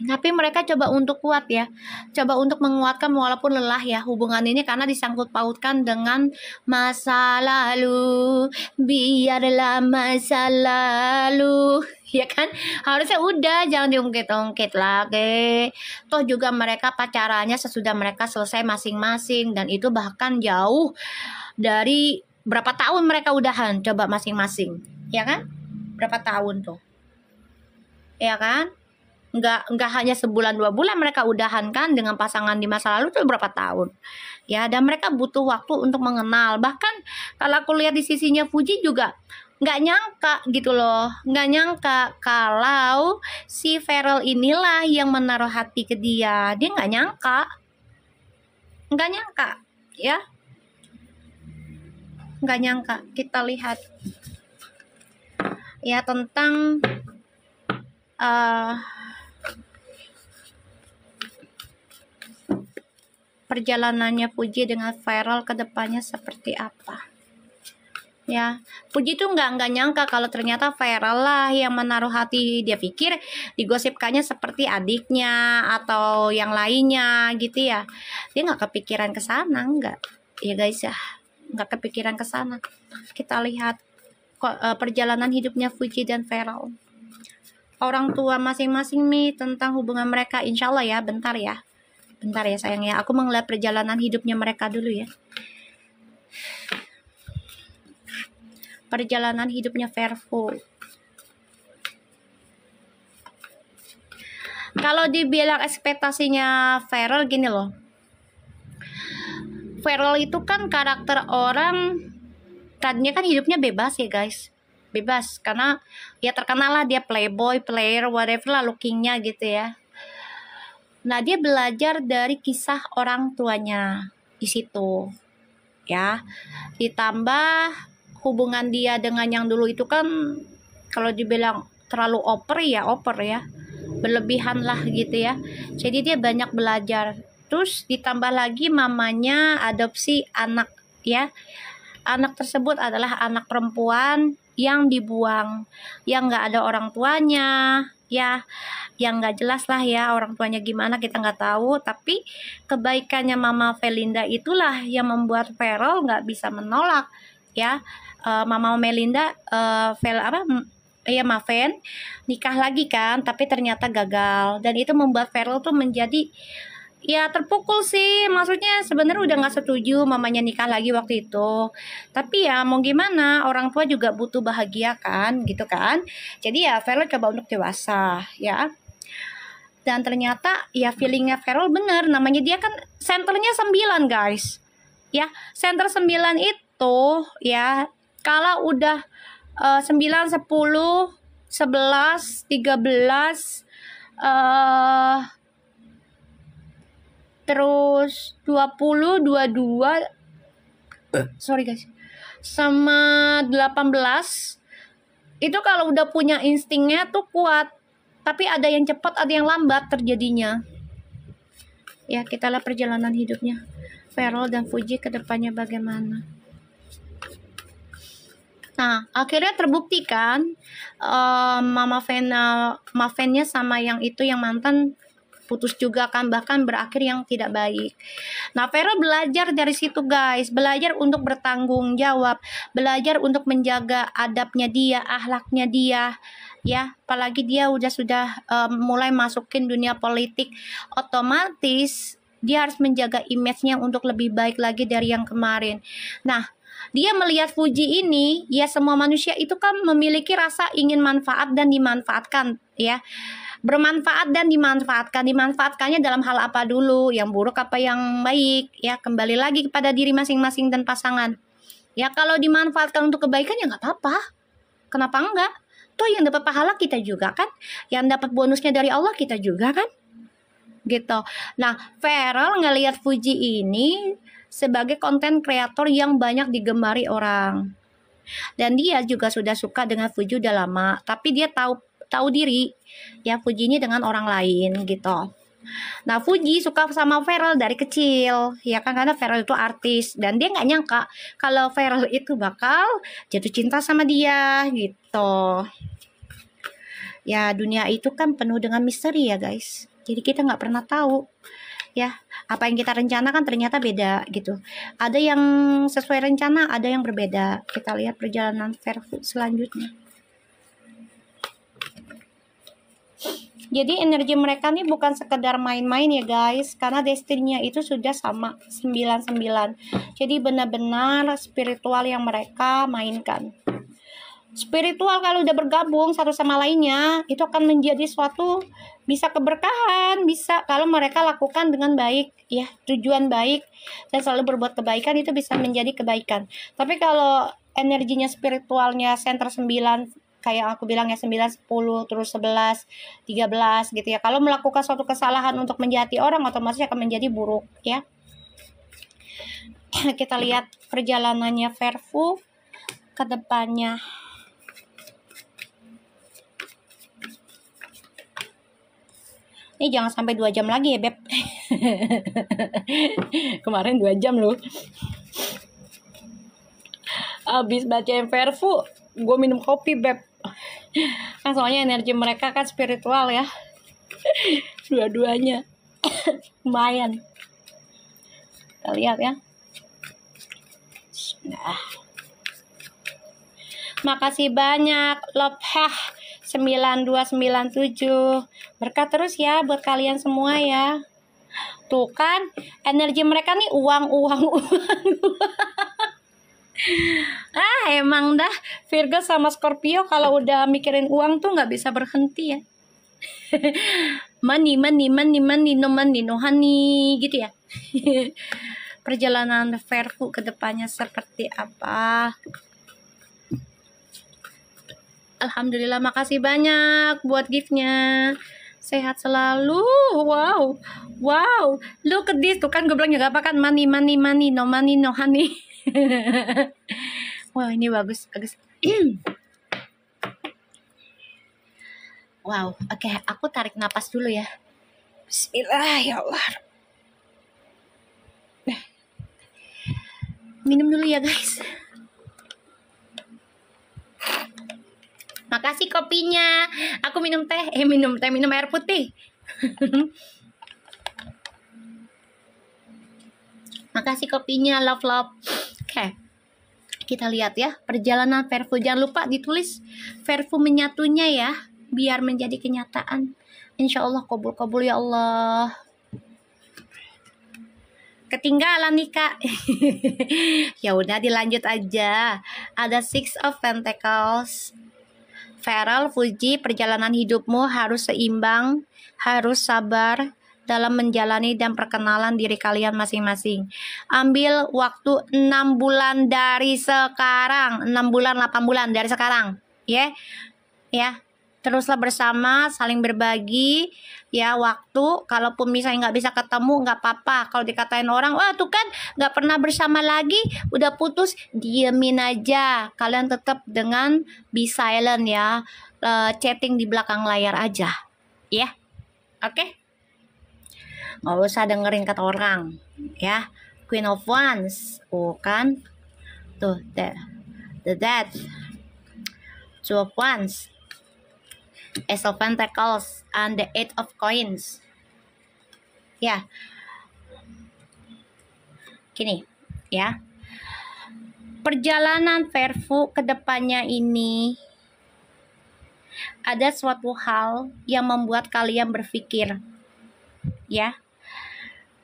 Tapi mereka coba untuk kuat ya, coba untuk menguatkan walaupun lelah ya hubungan ini, karena disangkut pautkan dengan masa lalu. Biarlah masa lalu, ya kan, harusnya udah jangan diungkit-ungkit lagi. Toh juga mereka pacarannya sesudah mereka selesai masing-masing, dan itu bahkan jauh dari berapa tahun mereka udahan, coba masing-masing, ya kan, berapa tahun tuh, ya kan. Nggak hanya sebulan 2 bulan mereka udahan kan dengan pasangan di masa lalu tuh, berapa tahun ya, dan mereka butuh waktu untuk mengenal. Bahkan kalau aku lihat di sisinya Fuji juga nggak nyangka gitu loh, nggak nyangka kalau si Feral inilah yang menaruh hati ke dia nggak nyangka ya, nggak nyangka. Kita lihat ya tentang perjalanannya Fuji dengan Feral ke depannya seperti apa ya. Fuji tuh nggak nyangka kalau ternyata Feral lah yang menaruh hati. Dia pikir digosipkannya seperti adiknya atau yang lainnya gitu ya, dia nggak kepikiran ke sana, nggak ya guys ya, nggak kepikiran ke sana. Kita lihat perjalanan hidupnya Fuji dan Feral, orang tua masing-masing nih, tentang hubungan mereka. Insya Allah ya, bentar ya sayang ya, aku melihat perjalanan hidupnya mereka dulu ya. Perjalanan hidupnya Vervo. Kalau dibilang ekspektasinya Feral gini loh, Feral itu kan karakter orang tadinya kan hidupnya bebas ya guys, bebas karena ya terkenal lah dia playboy, player, whatever lah lookingnya gitu ya. Nah, dia belajar dari kisah orang tuanya di situ. ya. Ditambah hubungan dia dengan yang dulu itu kan kalau dibilang terlalu over ya, berlebihan lah gitu ya. Jadi dia banyak belajar. Terus ditambah lagi mamanya adopsi anak ya. Anak tersebut adalah anak perempuan yang dibuang, yang nggak ada orang tuanya ya, yang nggak jelas lah ya orang tuanya gimana kita nggak tahu. Tapi kebaikannya Mama Felinda itulah yang membuat Feral nggak bisa menolak ya. Mama Melinda Maven nikah lagi kan, tapi ternyata gagal, dan itu membuat Feral tuh menjadi ya terpukul sih. Maksudnya sebenarnya udah nggak setuju mamanya nikah lagi waktu itu, tapi ya mau gimana, orang tua juga butuh bahagia kan gitu kan. Jadi ya Feral coba untuk dewasa ya, dan ternyata ya feelingnya Feral bener. Namanya dia kan senternya 9 guys ya, center 9 itu ya kalau udah 9, 10, 11, 13, terus 20, 22, sorry guys, sama 18, itu kalau udah punya instingnya tuh kuat. Tapi ada yang cepat, ada yang lambat terjadinya. Ya, kita lihat perjalanan hidupnya Feral dan Fuji ke depannya bagaimana. Nah, akhirnya terbukti kan, Mavennya sama yang itu, yang mantan, putus juga kan, bahkan berakhir yang tidak baik. Nah, Feral belajar dari situ guys, belajar untuk bertanggung jawab, belajar untuk menjaga adabnya dia, akhlaknya dia ya. Apalagi dia sudah mulai masukin dunia politik, otomatis dia harus menjaga image-nya untuk lebih baik lagi dari yang kemarin. Nah, dia melihat Fuji ini, ya semua manusia itu kan memiliki rasa ingin manfaat dan dimanfaatkan ya. Bermanfaat dan dimanfaatkan. Dimanfaatkannya dalam hal apa dulu? Yang buruk apa yang baik? Ya, kembali lagi kepada diri masing-masing dan pasangan. Ya, kalau dimanfaatkan untuk kebaikan ya nggak apa-apa. Kenapa enggak? Tuh yang dapat pahala kita juga kan? Yang dapat bonusnya dari Allah kita juga kan? Gitu. Nah, Feral ngelihat Fuji ini sebagai konten kreator yang banyak digemari orang, dan dia juga sudah suka dengan Fuji udah lama, tapi dia tahu diri ya Fuji ini dengan orang lain gitu. Nah, Fuji suka sama Feral dari kecil ya kan, karena Feral itu artis, dan dia nggak nyangka kalau Feral itu bakal jatuh cinta sama dia gitu. Ya, dunia itu kan penuh dengan misteri ya guys, jadi kita nggak pernah tahu ya, apa yang kita rencanakan ternyata beda gitu. Ada yang sesuai rencana, ada yang berbeda. Kita lihat perjalanan Verfu selanjutnya. Jadi energi mereka nih bukan sekedar main-main ya guys, karena destininya itu sudah sama 99. Jadi benar-benar spiritual yang mereka mainkan. Spiritual kalau udah bergabung satu sama lainnya, itu akan menjadi suatu, bisa keberkahan, bisa kalau mereka lakukan dengan baik ya, tujuan baik dan selalu berbuat kebaikan, itu bisa menjadi kebaikan. Tapi kalau energinya spiritualnya center 9, kayak aku bilang ya 9, 10, terus 11, 13 gitu ya, kalau melakukan suatu kesalahan untuk menjahati orang, otomatis akan menjadi buruk ya. Kita lihat perjalanannya Verfu ke depannya. Ini jangan sampai 2 jam lagi ya Beb. Kemarin 2 jam loh. Abis bacain Verfu, gue minum kopi Beb. Kan soalnya energi mereka kan spiritual ya. Dua-duanya. Lumayan. Kita lihat ya. Nah. Makasih banyak Lophah 9297. Berkat terus ya buat kalian semua ya. Tuh kan energi mereka nih uang. Emang dah Virgo sama Scorpio kalau udah mikirin uang tuh nggak bisa berhenti ya. money no honey gitu ya. Perjalanan Verfu ke depannya seperti apa? Alhamdulillah, makasih banyak buat giftnya. Sehat selalu. Wow. Wow. Look at this. Tuh kan gue bilang juga apa kan, money, no money, no honey. Wow, ini bagus. Wow, oke, aku tarik napas dulu ya. Bismillah, ya Allah. Minum dulu ya guys. Makasih kopinya. Aku minum teh. Minum air putih. Makasih kopinya, love. Oke. Kita lihat ya, perjalanan Verfu. Jangan lupa ditulis Verfu menyatunya ya, biar menjadi kenyataan. Insya Allah kabul ya Allah. Ketinggalan nih kak. Ya udah dilanjut aja. Ada Six of Pentacles. Feral, Fuji, perjalanan hidupmu harus seimbang, harus sabar dalam menjalani dan perkenalan diri kalian masing-masing. Ambil waktu 6 bulan dari sekarang, 6 bulan, 8 bulan dari sekarang, ya. Teruslah bersama, saling berbagi, ya, waktu. Kalaupun misalnya nggak bisa ketemu, nggak apa-apa. Kalau dikatain orang, wah tuh kan nggak pernah bersama lagi, udah putus, diemin aja. Kalian tetap dengan be silent ya, chatting di belakang layar aja, ya, oke? Nggak usah dengerin kata orang, ya. Queen of Wands, kan, tuh, the Death, Two of Wands, Ace of Pentacles, and the Eight of Coins. Ya, gini, ya. Perjalanan Verfu ke depannya ini ada suatu hal yang membuat kalian berpikir, ya.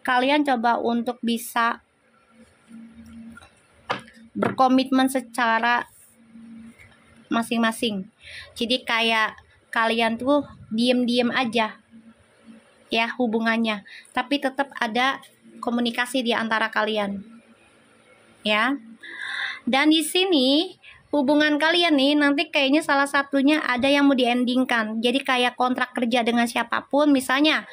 Kalian coba untuk bisa berkomitmen secara masing-masing. Jadi kayak kalian tuh diem-diem aja ya hubungannya, tapi tetap ada komunikasi di antara kalian, ya. Dan di sini hubungan kalian nih nanti kayaknya salah satunya ada yang mau diendingkan. Jadi kayak kontrak kerja dengan siapapun, misalnya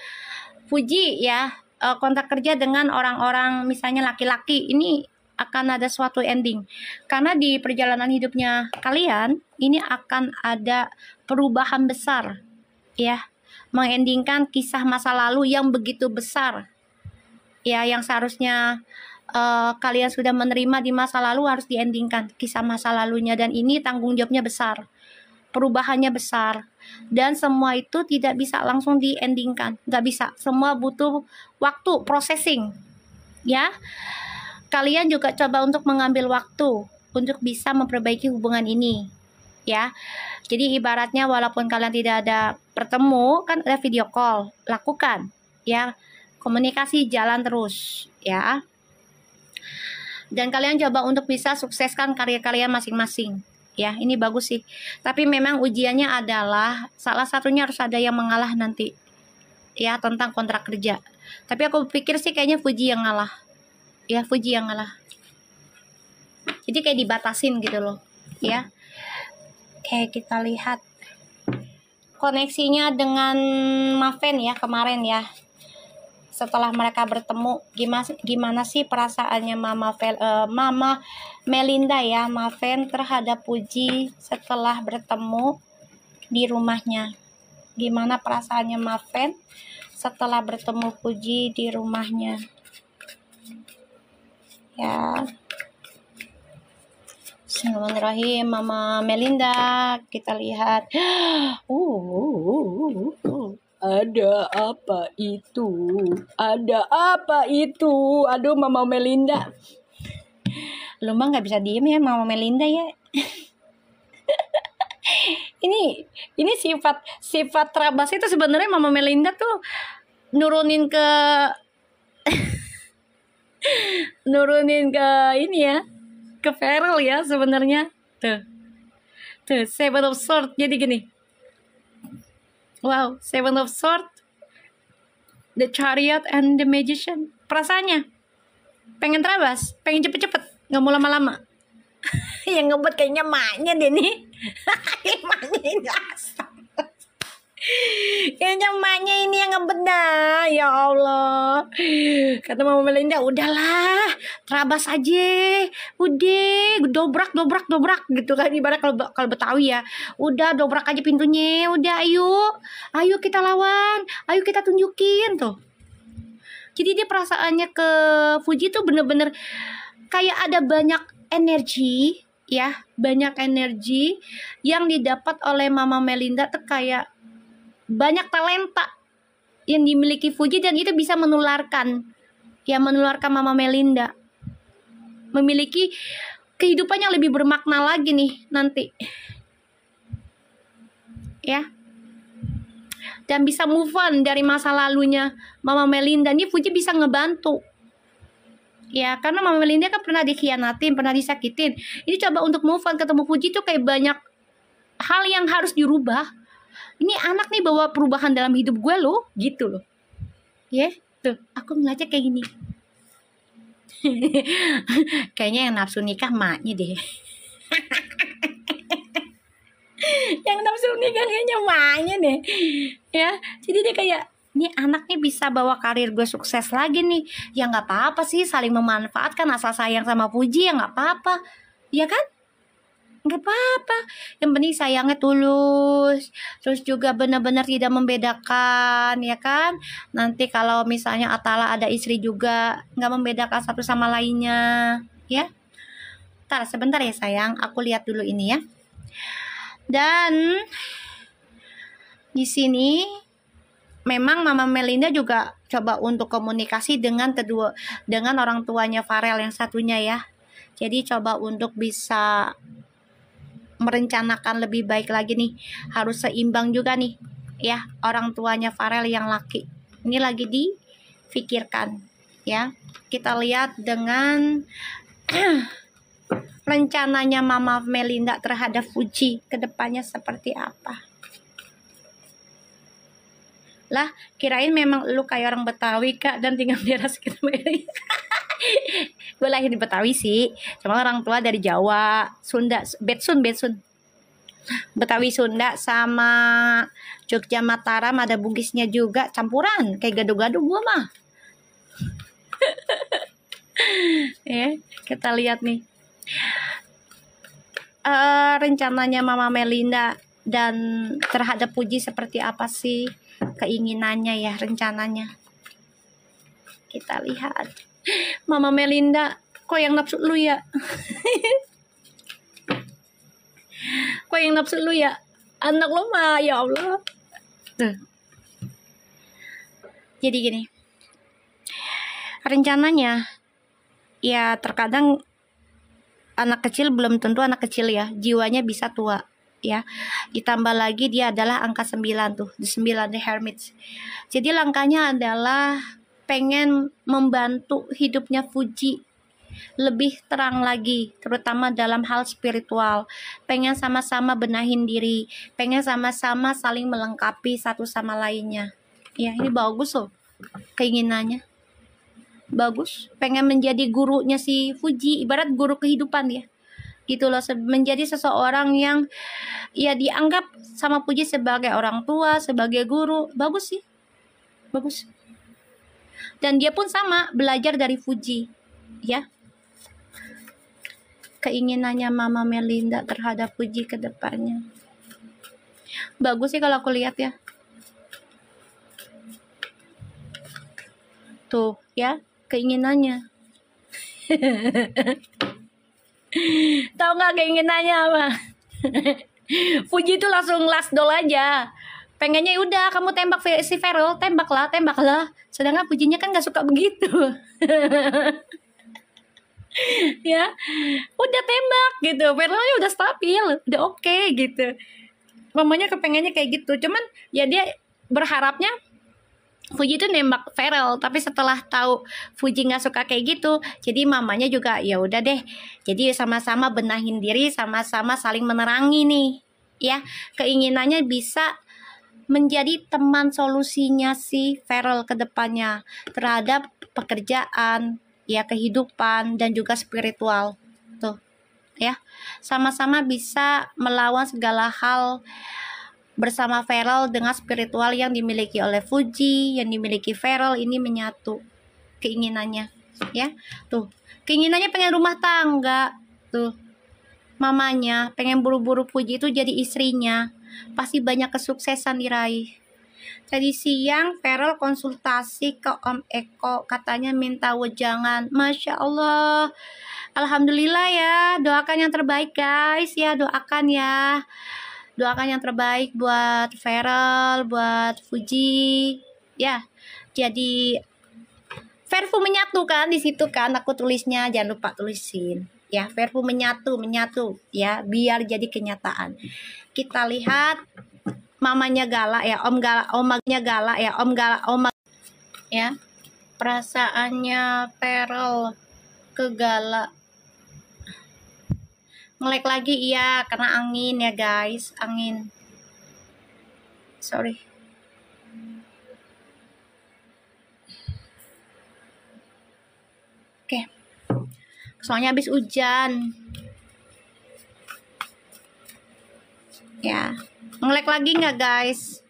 Fuji ya, kontrak kerja dengan orang-orang misalnya laki-laki, ini akan ada suatu ending. Karena di perjalanan hidupnya kalian ini akan ada perubahan besar, ya, mengendingkan kisah masa lalu yang begitu besar, ya, yang seharusnya kalian sudah menerima di masa lalu harus diendingkan kisah masa lalunya, dan ini tanggung jawabnya besar, perubahannya besar, dan semua itu tidak bisa langsung diendingkan, nggak bisa, semua butuh waktu processing, ya. Kalian juga coba untuk mengambil waktu untuk bisa memperbaiki hubungan ini, ya. Jadi ibaratnya walaupun kalian tidak ada bertemu, kan ada video call, lakukan, ya. Komunikasi jalan terus, ya. Dan kalian coba untuk bisa sukseskan karya kalian masing-masing, ya. Ini bagus sih. Tapi memang ujiannya adalah salah satunya harus ada yang mengalah nanti, ya, tentang kontrak kerja. Tapi aku pikir sih kayaknya Fuji yang ngalah. Ya, Fuji yang ngalah. Jadi kayak dibatasin gitu loh, ya. Kayak kita lihat koneksinya dengan Maven ya kemarin ya. Setelah mereka bertemu, gimana sih perasaannya Mama Melinda ya, Maven terhadap Fuji setelah bertemu di rumahnya. Gimana perasaannya Maven setelah bertemu Fuji di rumahnya? Ya, Bismillahirrahmanirrahim. Mama Melinda, kita lihat. Ada apa itu? Ada apa itu? Aduh, Mama Melinda. Lu mah nggak bisa diem ya, Mama Melinda ya. ini sifat terabas itu sebenarnya Mama Melinda tuh nurunin ke ini ya, ke Feral ya sebenarnya. Tuh Seven of Swords. Jadi gini, wow, Seven of Swords, the Chariot, and the Magician. Perasaannya pengen terabas, pengen cepet-cepet, nggak mau lama-lama. Yang ngebuat kayaknya maknya deh nih. Maknya Kayaknya emaknya ini yang ngebedah. Ya Allah. Kata Mama Melinda, udahlah, terabas aja. Udah, dobrak gitu kan. Ibarat kalau Betawi ya. Udah, dobrak aja pintunya. Udah, ayo. Ayo kita lawan. Ayo kita tunjukin tuh. Jadi dia perasaannya ke Fuji tuh bener-bener kayak ada banyak energi, ya. Banyak energi yang didapat oleh Mama Melinda tuh kayak banyak talenta yang dimiliki Fuji, dan itu bisa menularkan Mama Melinda memiliki kehidupan yang lebih bermakna lagi nih nanti, ya, dan bisa move on dari masa lalunya Mama Melinda. Nih Fuji bisa ngebantu, ya, karena Mama Melinda kan pernah dikhianatin, pernah disakitin. Ini coba untuk move on, ketemu Fuji tuh kayak banyak hal yang harus dirubah. Ini anak nih bawa perubahan dalam hidup gue loh, gitu loh. Ya, tuh, aku ngeliatnya kayak gini. Kayaknya yang nafsu nikah maknya deh. Yang nafsu nikah kayaknya maknya deh. Ya, jadi dia kayak, ini anak nih bisa bawa karir gue sukses lagi nih. Ya nggak apa-apa sih, saling memanfaatkan, asal sayang sama Fuji ya nggak apa-apa. Ya kan? Nggak apa-apa, yang penting sayangnya tulus, terus juga benar-benar tidak membedakan, ya kan. Nanti kalau misalnya Atala ada istri juga, nggak membedakan satu sama lainnya, ya. Ntar sebentar ya sayang, aku lihat dulu ini ya. Dan di sini memang Mama Melinda juga coba untuk komunikasi dengan orang tuanya Farel yang satunya ya. Jadi coba untuk bisa merencanakan lebih baik lagi nih, harus seimbang juga nih ya, orang tuanya Farel yang laki ini lagi difikirkan ya. Kita lihat dengan rencananya Mama Melinda terhadap Fuji kedepannya seperti apa. Lah, kirain memang lu kayak orang Betawi Kak dan tinggal di daerah sekitar gue lahir di Betawi sih, cuma orang tua dari Jawa, Sunda, Betsun Betawi Sunda sama Jogja Mataram, ada Bugisnya juga, campuran kayak gado-gado gue mah. Ya, kita lihat nih rencananya Mama Melinda dan terhadap Fuji seperti apa sih keinginannya ya, rencananya. Kita lihat. Mama Melinda, kok yang nafsu lu ya? Kok yang nafsu lu ya? Anak lo mah, ya Allah. Tuh. Jadi gini, rencananya ya terkadang anak kecil belum tentu anak kecil ya, jiwanya bisa tua ya. Ditambah lagi dia adalah angka 9 tuh, di 9 The Hermits. Jadi langkahnya adalah pengen membantu hidupnya Fuji lebih terang lagi, terutama dalam hal spiritual. Pengen sama-sama benahin diri, pengen sama-sama saling melengkapi satu sama lainnya. Ya, ini bagus loh keinginannya. Bagus, pengen menjadi gurunya si Fuji, ibarat guru kehidupan ya. Gitu loh, menjadi seseorang yang ya dianggap sama Fuji sebagai orang tua, sebagai guru. Bagus sih. Bagus. Dan dia pun sama, belajar dari Fuji, ya. Keinginannya Mama Melinda terhadap Fuji ke depannya. Bagus sih kalau aku lihat ya. Tuh, ya, keinginannya. Tahu nggak keinginannya apa? Fuji tuh langsung last doll aja. Pengennya udah kamu tembak si Farel, tembaklah. Sedangkan Fujinya kan nggak suka begitu. Ya, udah tembak gitu. Farelnya udah stabil, udah oke gitu. Mamanya kepengennya kayak gitu. Cuman ya dia berharapnya Fuji tuh nembak Farel, tapi setelah tahu Fuji nggak suka kayak gitu, jadi mamanya juga ya udah deh. Jadi sama-sama benahin diri, sama-sama saling menerangi nih. Ya, keinginannya bisa menjadi teman solusinya si Farel ke depannya terhadap pekerjaan, ya kehidupan dan juga spiritual. Tuh, ya. Sama-sama bisa melawan segala hal bersama Feral dengan spiritual yang dimiliki oleh Fuji, yang dimiliki Feral ini menyatu keinginannya, ya. Tuh, keinginannya pengen rumah tangga. Tuh, mamanya pengen buru-buru Fuji itu jadi istrinya. Pasti banyak kesuksesan diraih. Tadi siang Feral konsultasi ke Om Eko, katanya minta wejangan. Masya Allah, alhamdulillah ya. Doakan yang terbaik guys ya, doakan ya. Doakan yang terbaik buat Feral, buat Fuji, ya. Jadi Verfu menyatu kan di situ kan, aku tulisnya, jangan lupa tulisin. Ya, Verfu menyatu ya, biar jadi kenyataan. Kita lihat mamanya Gala ya, omanya Gala ya, om ya. Perasaannya Feral ke Gala. Nge-lag lagi iya, karena angin ya guys, angin. Sorry. Oke. Soalnya habis hujan. Ya. Nge-lag lagi nggak guys?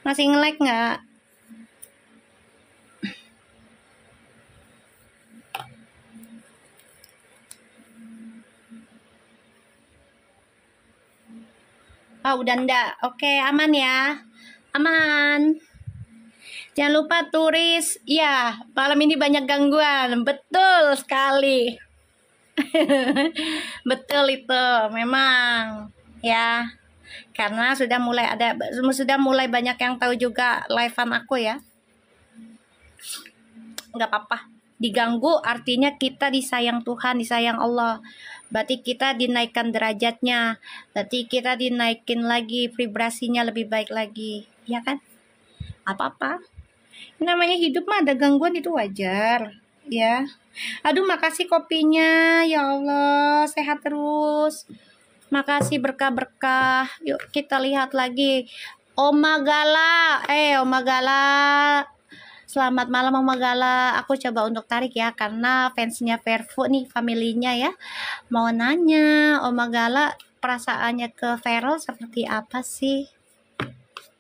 Masih nge-lag nggak? Oh, udah enggak. Oke, aman ya. Aman. Jangan lupa turis. Ya, malam ini banyak gangguan. Betul sekali. Betul itu. Memang. Ya. Karena sudah mulai banyak yang tahu juga live-an aku ya. Nggak apa-apa. Diganggu artinya kita disayang Tuhan, disayang Allah. Berarti kita dinaikkan derajatnya, berarti kita dinaikin lagi vibrasinya lebih baik lagi, ya kan? Apa-apa, namanya hidup mah ada gangguan itu wajar, ya. Aduh, makasih kopinya, ya Allah, sehat terus. Makasih berkah-berkah. Yuk kita lihat lagi. Oma Gala, Oma Gala. Selamat malam Oma Gala. Aku coba untuk tarik ya, karena fansnya Verfu nih, familinya ya. Mau nanya, Oma Gala perasaannya ke Feral seperti apa sih?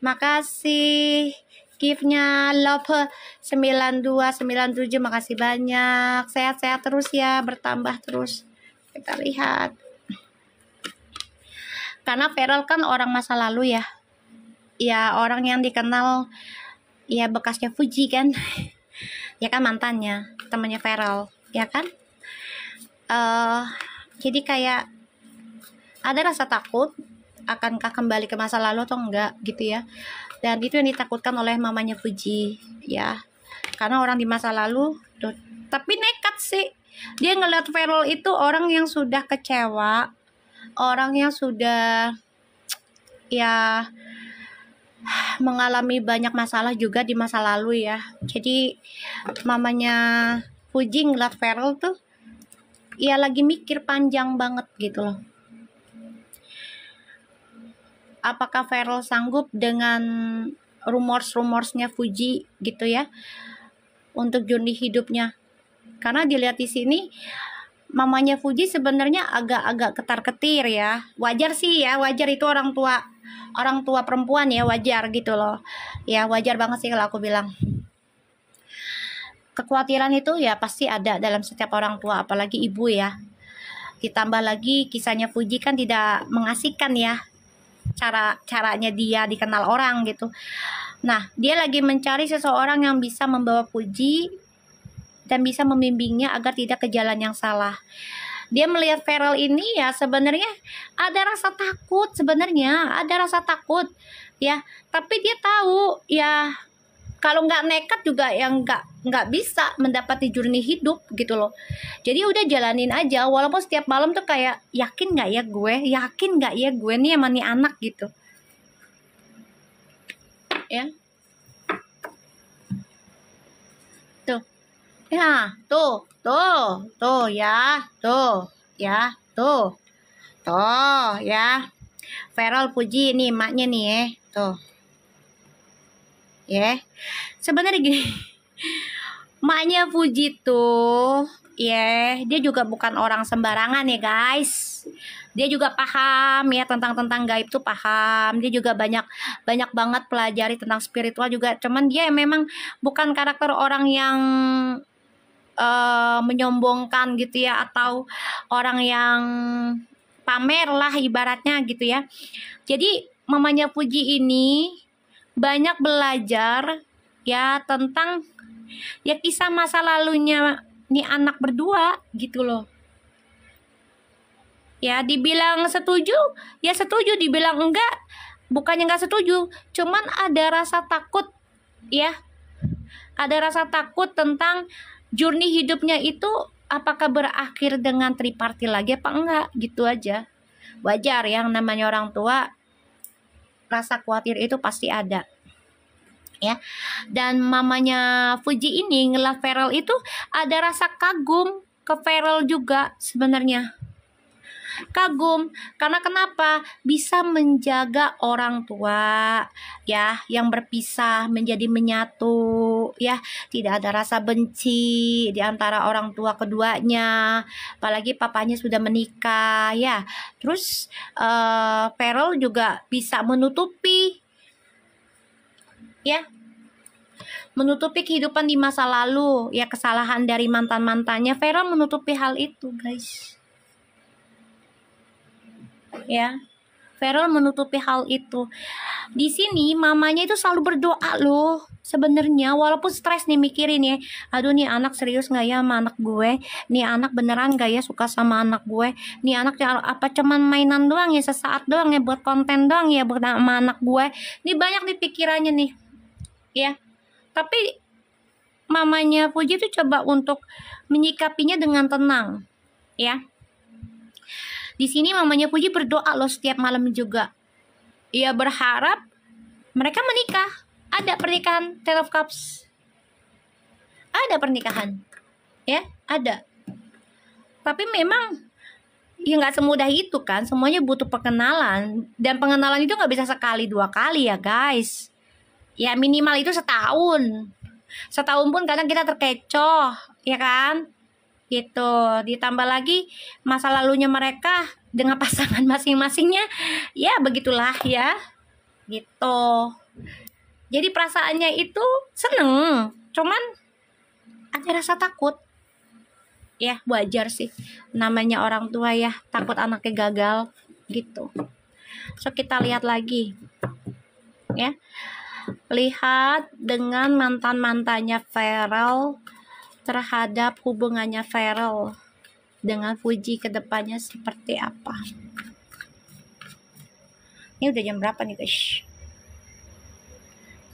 Makasih. Gift-nya love 9297, makasih banyak. Sehat-sehat terus ya, bertambah terus. Kita lihat. Karena Feral kan orang masa lalu ya. Ya, orang yang dikenal ya bekasnya Fuji kan. Ya kan, mantannya, temannya Feral, ya kan? Jadi kayak ada rasa takut akankah kembali ke masa lalu atau enggak gitu ya. Dan itu yang ditakutkan oleh mamanya Fuji ya. Karena orang di masa lalu tuh, tapi nekat sih. Dia ngeliat Feral itu orang yang sudah kecewa, orang yang sudah ya mengalami banyak masalah juga di masa lalu ya. Jadi mamanya Fuji ngeliat Feral tuh ya lagi mikir panjang banget gitu loh. Apakah Feral sanggup dengan rumors-rumorsnya Fuji gitu ya untuk journey hidupnya? Karena dilihat di sini mamanya Fuji sebenarnya agak-agak ketar-ketir ya. Wajar sih ya, wajar, itu orang tua perempuan ya, wajar gitu loh. Ya wajar banget sih kalau aku bilang. Kekhawatiran itu ya pasti ada dalam setiap orang tua, apalagi ibu ya. Ditambah lagi kisahnya Fuji kan tidak mengasihkan ya. Caranya dia dikenal orang gitu. Nah, dia lagi mencari seseorang yang bisa membawa Fuji dan bisa membimbingnya agar tidak ke jalan yang salah. Dia melihat Feral ini ya sebenarnya ada rasa takut, ya. Tapi dia tahu ya kalau nggak nekat juga yang nggak bisa mendapati journey hidup gitu loh. Jadi udah jalanin aja, walaupun setiap malam tuh kayak yakin nggak ya gue nih sama nih anak gitu ya. Tuh ya, tuh ya Feral Fuji nih emaknya nih tuh ya. Sebenarnya gini, maknya Fuji tuh dia juga bukan orang sembarangan ya guys. Dia juga paham ya tentang gaib tuh paham. Dia juga banyak banget pelajari tentang spiritual juga. Cuman dia memang bukan karakter orang yang menyombongkan gitu ya, atau orang yang pamer lah ibaratnya gitu ya. Jadi mamanya Fuji ini banyak belajar ya tentang ya kisah masa lalunya nih anak berdua gitu loh. Ya dibilang setuju, ya setuju, dibilang enggak, bukannya enggak setuju, cuman ada rasa takut ya. Ada rasa takut tentang journey hidupnya itu apakah berakhir dengan triparty lagi apa enggak, gitu aja. Wajar yang namanya orang tua, rasa khawatir itu pasti ada. Ya. Dan mamanya Fuji ini nge-love Feral itu ada rasa kagum ke Feral juga sebenarnya. Kagum karena kenapa? Bisa menjaga orang tua ya yang berpisah menjadi menyatu ya, tidak ada rasa benci di antara orang tua keduanya, apalagi papanya sudah menikah ya. Terus Feral juga bisa menutupi ya, menutupi kehidupan di masa lalu ya, kesalahan dari mantan-mantannya. Feral menutupi hal itu guys ya. Feral menutupi hal itu. Di sini mamanya itu selalu berdoa loh sebenarnya, walaupun stres nih mikirin ya, aduh nih anak serius nggak ya sama anak gue, nih anak beneran nggak ya suka sama anak gue, nih anak apa cuman mainan doang ya, sesaat doang ya, buat konten doang ya buat sama anak gue. Ini banyak nih pikirannya nih ya. Tapi mamanya Fuji itu coba untuk menyikapinya dengan tenang ya. Di sini mamanya Fuji berdoa loh setiap malam juga. Ia berharap mereka menikah. Ada pernikahan Ten of Cups. Ada pernikahan. Ya, ada. Tapi memang ya nggak semudah itu kan. Semuanya butuh pengenalan. Dan pengenalan itu nggak bisa sekali dua kali ya guys. Ya minimal itu setahun. Setahun pun kadang kita terkecoh. Ya kan? Gitu. Ditambah lagi masa lalunya mereka dengan pasangan masing-masingnya, ya begitulah ya gitu. Jadi perasaannya itu seneng, cuman ada rasa takut ya. Wajar sih, namanya orang tua ya, takut anaknya gagal gitu. So kita lihat lagi ya, lihat dengan mantan-mantannya Feral terhadap hubungannya Feral dengan Fuji kedepannya seperti apa. Ini udah jam berapa nih guys?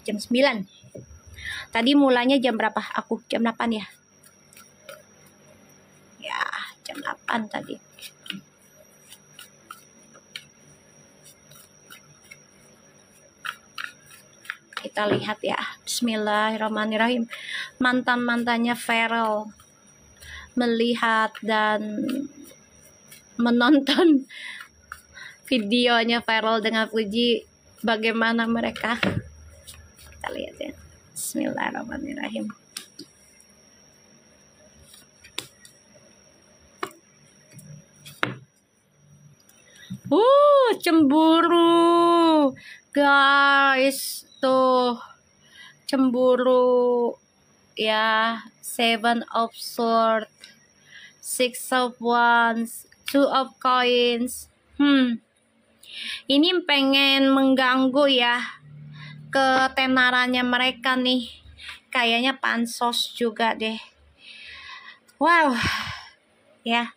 Jam 9. Tadi mulanya jam berapa? Aku jam 8 ya. Ya jam 8 tadi. Kita lihat ya. Bismillahirrahmanirrahim. Mantan-mantannya Feral melihat dan menonton videonya Feral dengan Fuji, bagaimana mereka. Kita lihat ya. Bismillahirrahmanirrahim. Cemburu guys, tuh cemburu ya. Seven of Swords, Six of Wands, Two of Coins. Ini pengen mengganggu ya ketenarannya mereka nih. Kayaknya pansos juga deh. Wow. Ya.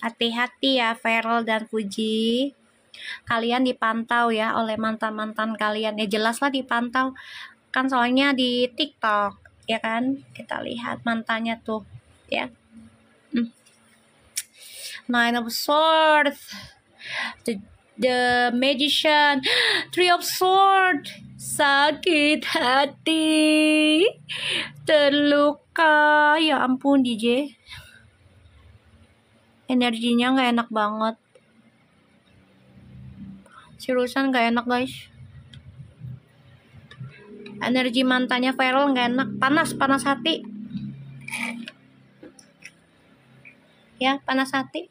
Hati-hati ya Feral dan Fuji. Kalian dipantau ya oleh mantan-mantan kalian. Ya jelas lah dipantau. Kan soalnya di TikTok, ya kan? Kita lihat mantannya tuh, ya. Nine of Swords. The Magician, Three of Swords. Sakit hati, terluka. Ya ampun DJ, energinya nggak enak banget. Seriusan nggak enak guys. Energi mantannya Feral nggak enak. Panas hati ya, panas hati.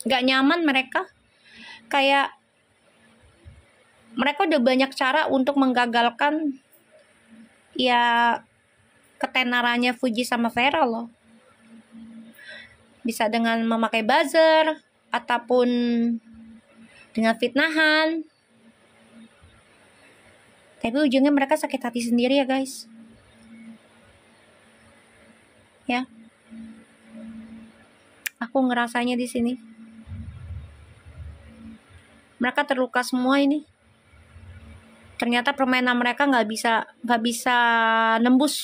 Nggak nyaman mereka. Kayak mereka udah banyak cara untuk menggagalkan ya ketenarannya Fuji sama Vera loh. Bisa dengan memakai buzzer ataupun dengan fitnahan. Tapi ujungnya mereka sakit hati sendiri ya guys. Ya. Aku ngerasanya di sini. Mereka terluka semua ini. Ternyata permainan mereka nggak bisa nembus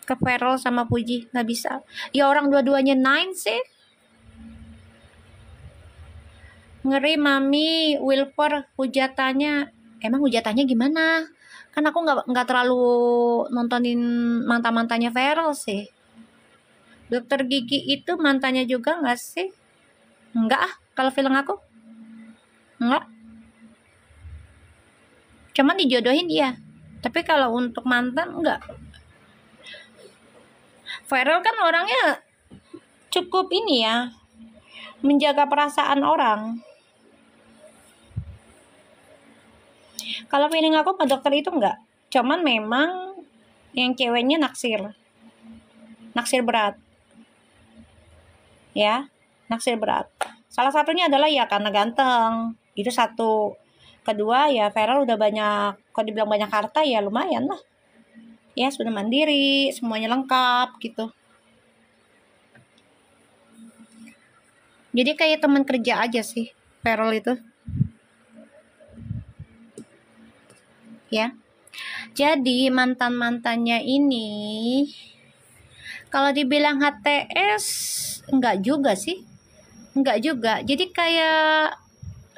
ke Feral sama Fuji, nggak bisa. Ya orang dua-duanya 9 sih. Ngeri mami. Wilford hujatannya, emang hujatannya gimana? Kan aku nggak terlalu nontonin mantan-mantannya Feral sih. Dokter Gigi itu mantannya juga nggak sih? Enggak ah, kalau film aku enggak. Cuman dijodohin dia. Tapi kalau untuk mantan enggak. Feral kan orangnya cukup ini ya, menjaga perasaan orang. Kalau feeling aku sama dokter itu enggak. Cuman memang yang ceweknya naksir berat. Ya, naksir berat. Salah satunya adalah ya karena ganteng. Itu satu. Kedua ya Feral udah banyak, kalau dibilang banyak harta ya lumayan lah. Ya sudah mandiri, semuanya lengkap gitu. Jadi kayak teman kerja aja sih Feral itu. Ya. Jadi mantan-mantannya ini kalau dibilang HTS enggak juga sih. Enggak juga. Jadi kayak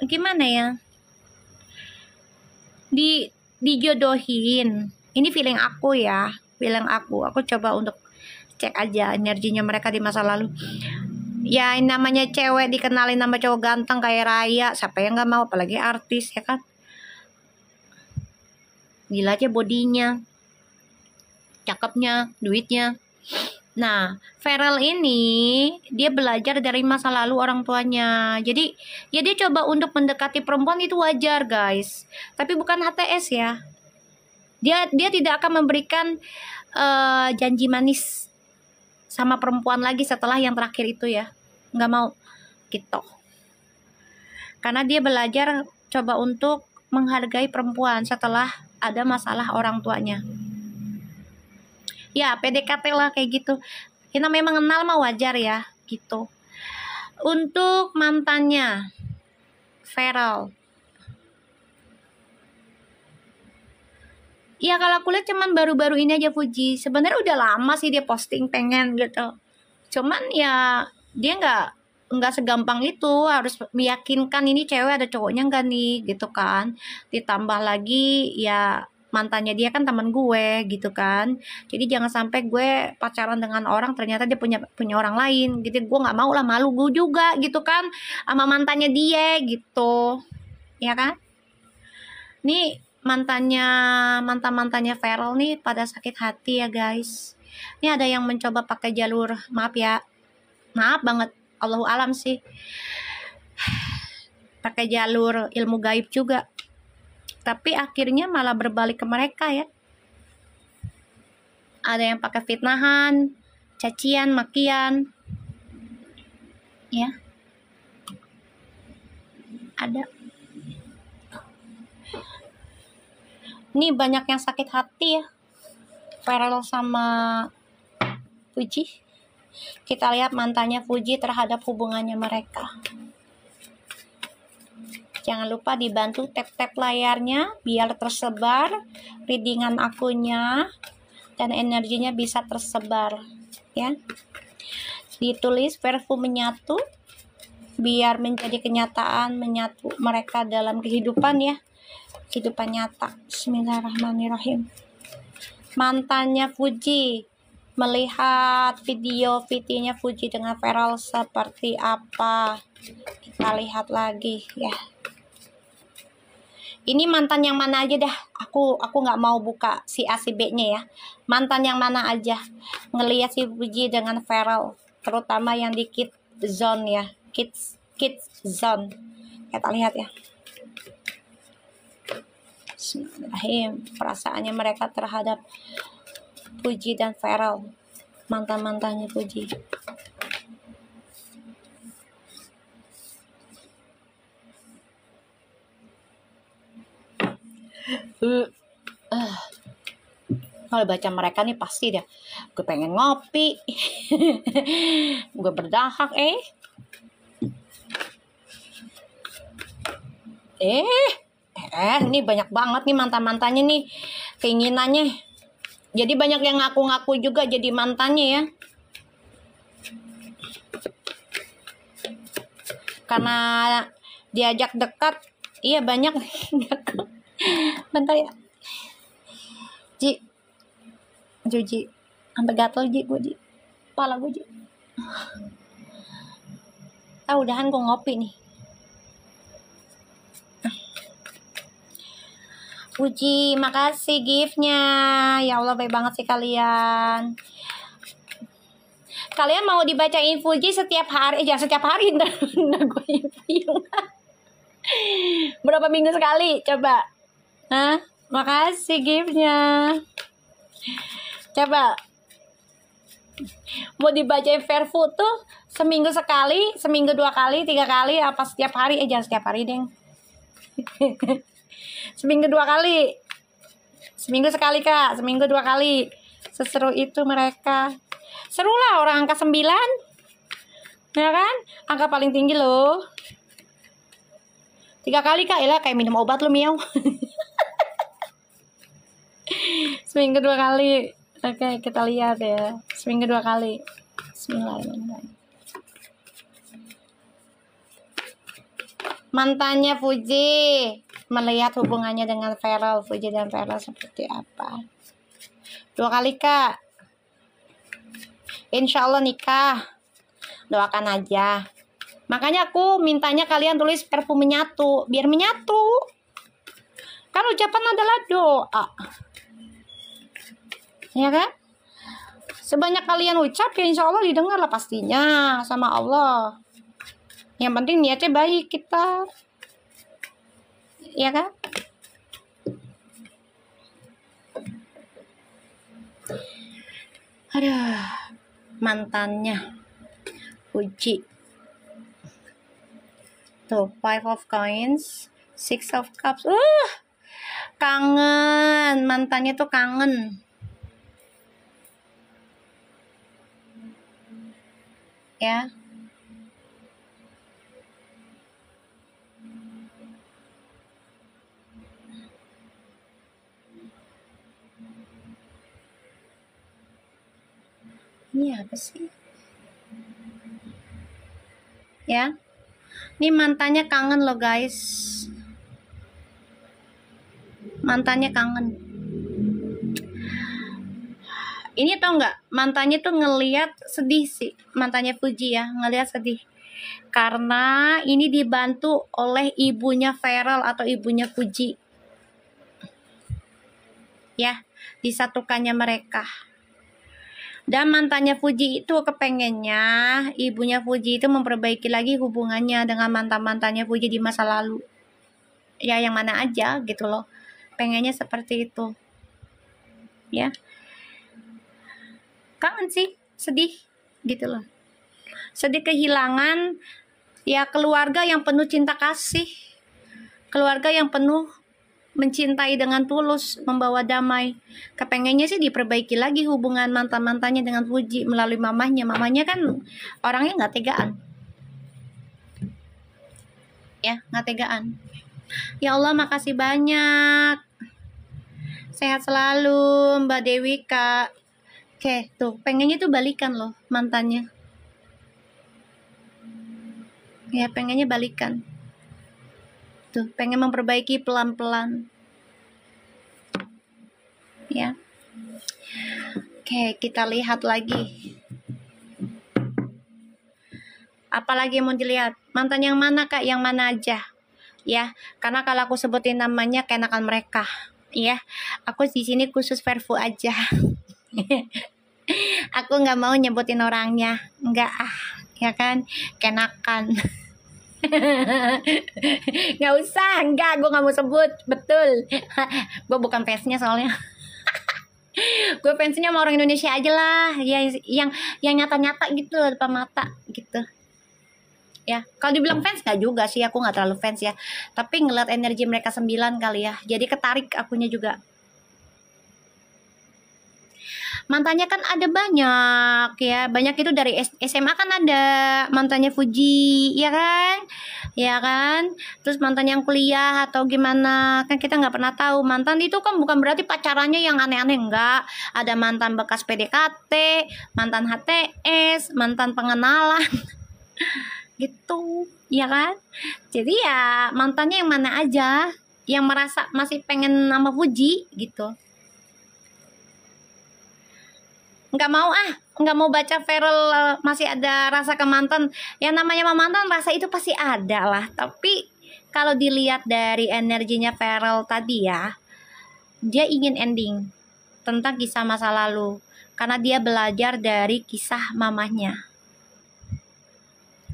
gimana ya? Dijodohin. Ini feeling aku ya. Feeling aku coba untuk cek aja energinya mereka di masa lalu. Ya namanya cewek dikenalin nama cowok ganteng kayak Raya, siapa yang nggak mau, apalagi artis ya kan. Gila aja bodinya, cakepnya, duitnya. Nah, Feral ini dia belajar dari masa lalu orang tuanya. Jadi ya dia coba untuk mendekati perempuan itu wajar guys. Tapi bukan HTS ya. Dia tidak akan memberikan janji manis sama perempuan lagi setelah yang terakhir itu ya. Nggak mau gitu. Karena dia belajar coba untuk menghargai perempuan setelah ada masalah orang tuanya. Ya PDKT lah kayak gitu. Kita memang kenal mah wajar ya gitu. Untuk mantannya Feral, ya kalau aku lihat cuman baru-baru ini aja Fuji. Sebenarnya udah lama sih dia posting pengen gitu. Cuman ya dia nggak segampang itu, harus meyakinkan ini cewek ada cowoknya nggak nih gitu kan. Ditambah lagi ya mantannya dia kan teman gue gitu kan. Jadi jangan sampai gue pacaran dengan orang ternyata dia punya orang lain gitu. Gue nggak mau lah, malu gue juga gitu kan sama mantannya dia gitu ya kan. Nih mantannya Feral nih pada sakit hati ya guys. Ini ada yang mencoba pakai jalur, maaf ya, maaf banget, Allahu alam sih, pakai jalur ilmu gaib juga, tapi akhirnya malah berbalik ke mereka ya. Ada yang pakai fitnahan, cacian, makian ya, ada. Ini banyak yang sakit hati ya, Feral sama Fuji. Kita lihat mantannya Fuji terhadap hubungannya mereka. Jangan lupa dibantu tap-tap layarnya biar tersebar readingan akunnya dan energinya bisa tersebar ya. Ditulis perfum menyatu biar menjadi kenyataan, menyatu mereka dalam kehidupan ya, kehidupan nyata. Bismillahirrahmanirrahim. Mantannya Fuji, melihat videonya Fuji dengan Feral seperti apa, kita lihat lagi ya. Ini mantan yang mana aja dah, aku nggak mau buka si A si B nya ya. Mantan yang mana aja ngelihat si Fuji dengan Feral, terutama yang di kids zone ya, kids Kids Zone. Kita lihat ya. Bismillahirrahmanirrahim. Perasaannya mereka terhadap Fuji dan Pharrell, mantan-mantannya Fuji. Kalau baca mereka nih pasti deh, gue pengen ngopi. Gue berdahak ini banyak banget nih mantan-mantannya nih keinginannya. Jadi banyak yang ngaku-ngaku juga jadi mantannya ya. Karena diajak dekat, iya banyak. Bentar ya. Ji, sampai gatel gue kepala gue udahan gue ngopi nih. Fuji, makasih giftnya. Ya Allah, baik banget sih kalian. Kalian mau dibacain Fuji setiap hari? Jangan setiap hari, ntar gue puyeng. Berapa minggu sekali? Coba. Hah? Makasih giftnya. Coba. Mau dibacain Fairfood tuh seminggu sekali, seminggu 2 kali, 3 kali, apa setiap hari? Jangan setiap hari, deng. Seminggu 2 kali. Seminggu sekali, Kak. Seminggu 2 kali. Seseru itu mereka. Seru lah orang angka 9. Ya kan? Angka paling tinggi loh. 3 kali, Kak. Iyalah kayak minum obat lo, miau. Seminggu 2 kali. Oke, kita lihat ya. Seminggu 2 kali. Bismillahirrahmanirrahim. Mantannya Fuji melihat hubungannya dengan Pharrell. Fuji dan Pharrell seperti apa? 2 kali, Kak. Insya Allah nikah. Doakan aja. Makanya aku mintanya kalian tulis parfum menyatu. Biar menyatu. Kan ucapan adalah doa. Ya kan? Sebanyak kalian ucap ya insya Allah didengar lah pastinya sama Allah. Yang penting niatnya baik kita. Ya kan? Aduh, mantannya Fuji. Tuh, 5 of coins, 6 of cups. Kangen, mantannya tuh kangen. Ya. Ini apa sih? Ya. Ini mantannya kangen loh, guys. Mantannya kangen. Ini tau nggak? Mantannya tuh ngelihat sedih sih. Mantannya Fuji ya, ngelihat sedih. Karena ini dibantu oleh ibunya Pharrell atau ibunya Fuji. Ya, disatukannya mereka. Dan mantannya Fuji itu kepengennya ibunya Fuji itu memperbaiki lagi hubungannya dengan mantan-mantannya Fuji di masa lalu. Ya, yang mana aja gitu loh. Pengennya seperti itu. Ya. Kangen sih, sedih gitu loh. Sedih kehilangan ya keluarga yang penuh cinta kasih. Keluarga yang penuh mencintai dengan tulus, membawa damai. Kepengennya sih diperbaiki lagi hubungan mantan-mantannya dengan Fuji melalui mamahnya. Mamanya kan orangnya nggak tegaan. Ya, nggak tegaan. Ya Allah, makasih banyak. Sehat selalu Mbak Dewi, Kak. Oke, tuh pengennya tuh balikan loh mantannya. Ya, pengennya balikan. Tuh, pengen memperbaiki pelan-pelan. Ya. Oke, kita lihat lagi. Apalagi yang mau dilihat? Mantan yang mana, Kak? Yang mana aja? Ya, karena kalau aku sebutin namanya keenakan mereka. Ya, aku di sini khusus Verfu aja. Aku nggak mau nyebutin orangnya, nggak ya kan, kenakan. Nggak usah, enggak, gue nggak mau sebut, betul. Gue bukan fansnya soalnya. Gue fansnya sama orang Indonesia aja lah, ya yang nyata-nyata gitu depan mata gitu. Ya, kalau dibilang fans nggak juga sih, aku nggak terlalu fans ya. Tapi ngeliat energi mereka 9 kali ya, jadi ketarik akunya juga. Mantannya kan ada banyak ya, banyak itu dari SMA kan ada mantannya Fuji, ya kan? Ya kan? Terus mantan yang kuliah atau gimana, kan kita nggak pernah tahu. Mantan itu kan bukan berarti pacarannya yang aneh-aneh, enggak. Ada mantan bekas PDKT, mantan HTS, mantan pengenalan, gitu, ya kan? Jadi ya mantannya yang mana aja, yang merasa masih pengen nama Fuji gitu. Nggak mau baca Feral masih ada rasa ke mantan. Yang namanya sama mantan rasa itu pasti ada lah, tapi kalau dilihat dari energinya Feral tadi ya, dia ingin ending tentang kisah masa lalu karena dia belajar dari kisah mamahnya,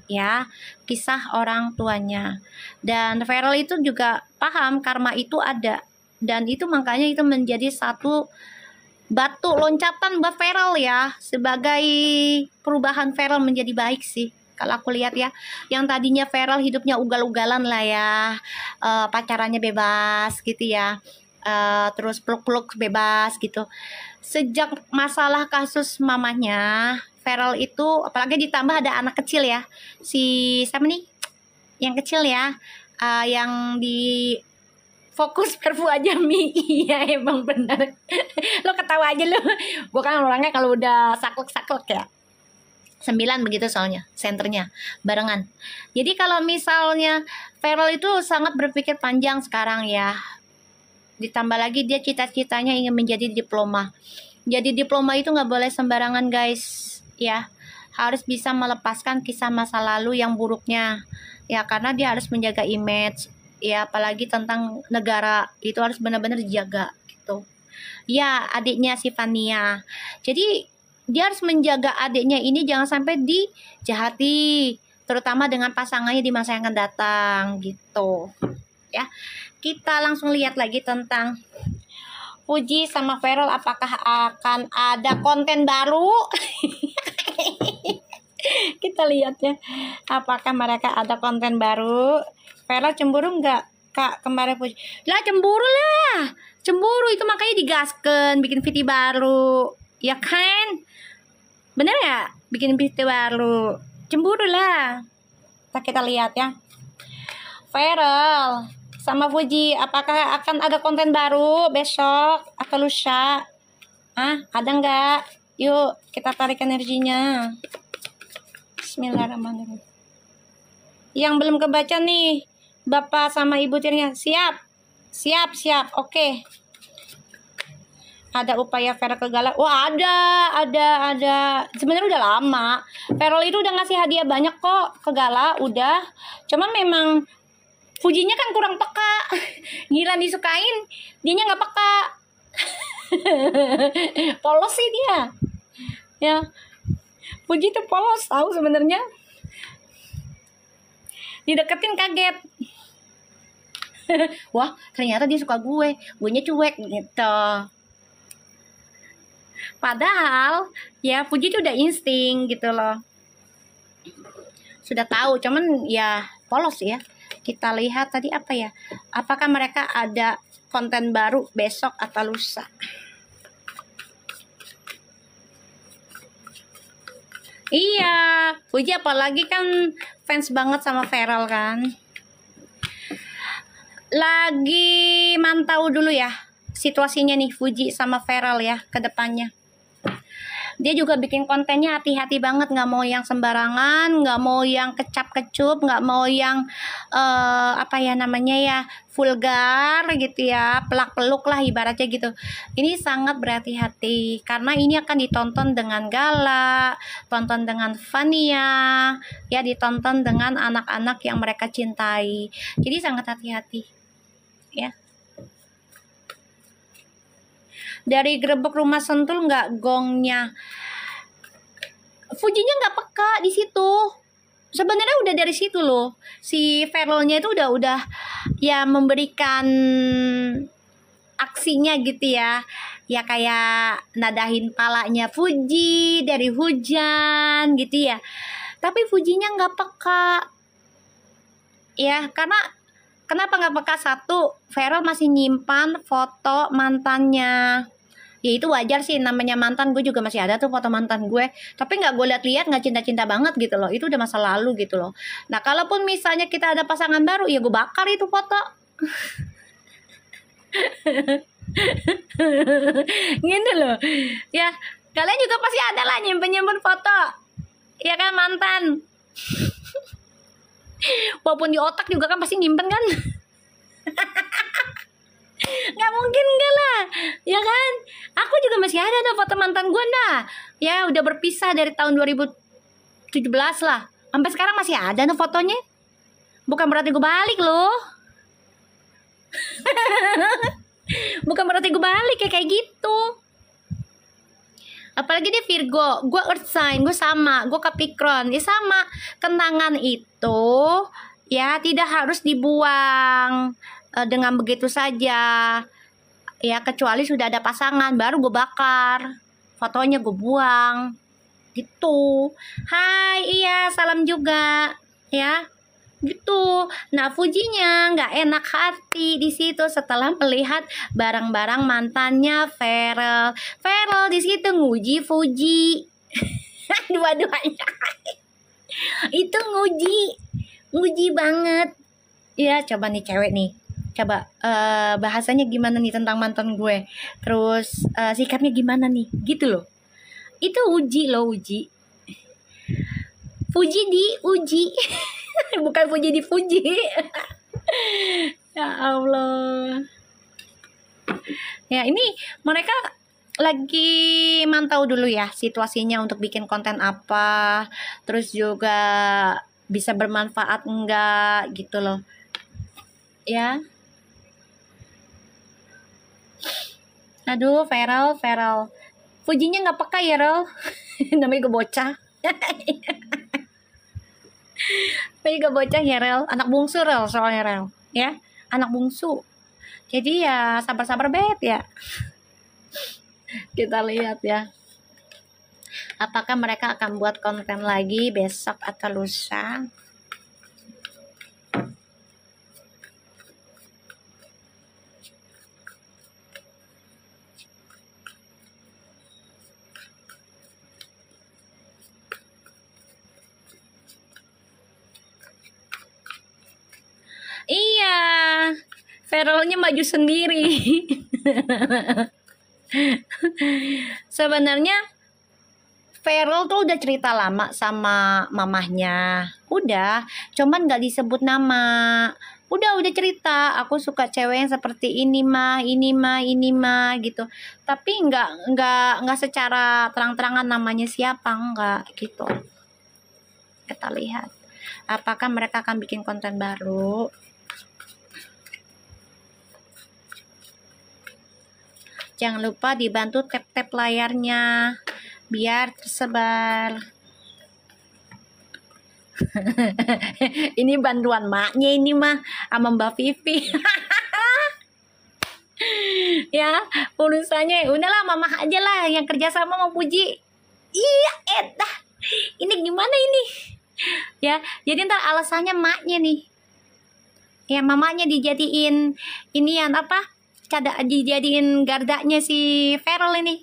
ya, kisah orang tuanya. Dan Feral itu juga paham karma itu ada, dan itu makanya itu menjadi satu batu loncatan buat Feral ya, sebagai perubahan Feral menjadi baik sih kalau aku lihat ya. Yang tadinya Feral hidupnya ugal-ugalan lah ya, pacarannya bebas gitu ya, terus peluk-peluk bebas gitu. Sejak masalah kasus mamanya Feral itu, apalagi ditambah ada anak kecil ya, si siapa nih yang kecil ya, yang di fokus perfu aja Mi. Iya emang bener. Lo ketawa aja lo. Gue kan orangnya kalau udah saklek-saklek ya. 9 begitu soalnya, senternya barengan. Jadi kalau misalnya Feral itu sangat berpikir panjang sekarang ya. Ditambah lagi dia cita-citanya ingin menjadi diploma. Jadi diploma itu nggak boleh sembarangan guys, ya. Harus bisa melepaskan kisah masa lalu yang buruknya. Ya karena dia harus menjaga image, ya apalagi tentang negara itu harus benar-benar dijaga gitu. Ya adiknya si Fania, jadi dia harus menjaga adiknya ini jangan sampai dijahati, terutama dengan pasangannya di masa yang akan datang gitu ya. Kita langsung lihat lagi tentang Fuji sama Feral, apakah akan ada konten baru. Kita lihat ya, apakah mereka ada konten baru. Vera cemburu nggak Kak kemarin Fuji? Lah cemburu lah, cemburu itu makanya digasken bikin VT baru, ya kan? Bener ya, bikin VT baru, cemburu lah. Kita lihat ya, Feral sama Fuji, apakah akan ada konten baru besok atau lusa? Ada nggak? Yuk kita tarik energinya. Bismillahirrahmanirrahim. Yang belum kebaca nih, Bapak sama Ibu tirinya, siap, oke. Ada upaya Feral ke Gala? Wah ada. Sebenarnya udah lama. Feral itu udah ngasih hadiah banyak kok ke Gala, udah. Cuman memang Fujinya kan kurang peka. Gila disukain, dianya nggak peka. Polos sih dia. Ya, Fuji tuh polos tahu sebenarnya. Dideketin kaget. Wah ternyata dia suka gue nya cuek gitu. Padahal ya Fuji tuh udah insting gitu loh, sudah tahu, cuman ya polos ya. Kita lihat tadi apa ya, apakah mereka ada konten baru besok atau lusa. Iya, Fuji apalagi kan fans banget sama Feral kan. Lagi mantau dulu ya situasinya nih Fuji sama Feral ya ke depannya. Dia juga bikin kontennya hati-hati banget, nggak mau yang sembarangan, nggak mau yang kecap-kecup, nggak mau yang apa ya namanya ya, vulgar gitu ya, pelak-peluk lah ibaratnya gitu. Ini sangat berhati-hati karena ini akan ditonton dengan Gala, tonton dengan Fania, ya ditonton dengan anak-anak yang mereka cintai. Jadi sangat hati-hati ya. Dari Grebek Rumah Sentul nggak gongnya, Fujinya nggak peka di situ. sebenarnya udah dari situ loh, si Feralnya itu udah ya memberikan aksinya gitu ya. Ya kayak nadahin palanya Fuji dari hujan gitu ya. Tapi Fujinya nggak peka. Ya, karena kenapa nggak peka? Satu, Feral masih nyimpan foto mantannya. Ya itu wajar sih, namanya mantan. Gue juga masih ada tuh foto mantan gue. Tapi nggak gue lihat-lihat, nggak cinta-cinta banget gitu loh. Itu udah masa lalu gitu loh. Nah, kalaupun misalnya kita ada pasangan baru, ya gue bakar itu foto. Gitu loh. Ya, kalian juga pasti ada lah nyimpen-nyimpen foto. Ya kan, mantan. Walaupun di otak juga kan pasti nyimpen kan. Nggak mungkin enggak lah, ya kan? Aku juga masih ada tuh foto mantan gue nah. Ya udah berpisah dari tahun 2017 lah. Sampai sekarang masih ada tuh fotonya. Bukan berarti gue balik loh. Bukan berarti gue balik kayak gitu. Apalagi dia Virgo, gue Earth sign, gue sama, gue Capricorn, ya sama. Kenangan itu ya tidak harus dibuang dengan begitu saja. Ya kecuali sudah ada pasangan, baru gue bakar, fotonya gue buang, gitu. Hai, iya, salam juga, ya. Gitu. Nah, Fujinya nggak enak hati di situ setelah melihat barang-barang mantannya Feral. Feral di situ nguji Fuji. Dua-duanya. Itu nguji banget. Ya, coba nih cewek nih. Coba bahasanya gimana nih tentang mantan gue. Terus sikapnya gimana nih? Gitu loh. Itu uji loh, uji. Fuji diuji. Bukan Fuji dipuji. Ya Allah. Ya ini mereka lagi mantau dulu ya situasinya untuk bikin konten apa. Terus juga bisa bermanfaat enggak gitu loh. Ya. Aduh, Feral. Fujinya nggak peka ya, Rel. Namanya gue bocah. Tapi gak bocah ya, Rel. Anak bungsu, Rel, soalnya, Rel. Ya, anak bungsu. Jadi ya sabar-sabar bet ya. Kita lihat ya. Apakah mereka akan buat konten lagi besok atau lusa? Iya, Feralnya maju sendiri. Sebenarnya Feral tuh udah cerita lama sama mamahnya. Udah, cuman gak disebut nama. Udah cerita, aku suka cewek yang seperti ini mah gitu. Tapi nggak secara terang-terangan namanya siapa, nggak gitu. Kita lihat, apakah mereka akan bikin konten baru. Jangan lupa dibantu tap-tap layarnya biar tersebar. Ini bantuan maknya ini mah sama Mbak Vivi. Ya, urusannya udahlah mama aja lah yang kerja sama sama Puji. Iya, ini gimana ini? Ya, jadi ntar alasannya maknya nih. Ya, mamanya dijadiin inian apa? Dijadiin gardanya si Feral ini.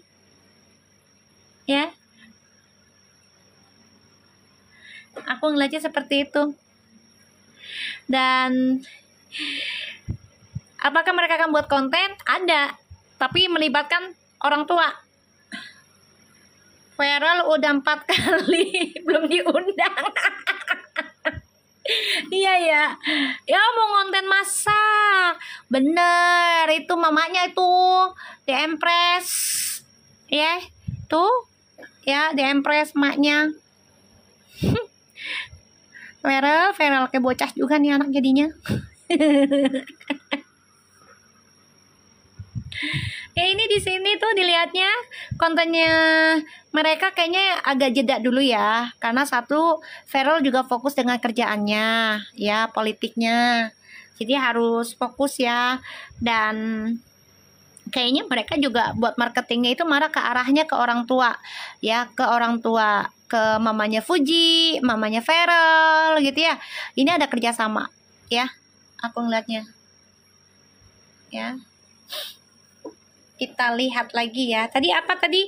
Ya. Aku ngeliatnya seperti itu. Dan apakah mereka akan buat konten? Ada, tapi melibatkan orang tua. Feral udah 4 kali belum diundang. Iya ya. Ya mau konten masak. Bener, itu mamanya itu di Empress. Ya, tuh. Ya, di Empress maknya. Feral kayak bocah juga nih anak jadinya. Ya ini di sini tuh dilihatnya kontennya mereka kayaknya agak jeda dulu ya, karena satu Feral juga fokus dengan kerjaannya, ya politiknya, jadi harus fokus ya. Dan kayaknya mereka juga buat marketingnya itu marah ke arahnya ke orang tua, ya ke orang tua, ke mamanya Fuji, mamanya Feral gitu ya. Ini ada kerjasama ya, aku ngeliatnya ya. Kita lihat lagi ya. Tadi apa tadi?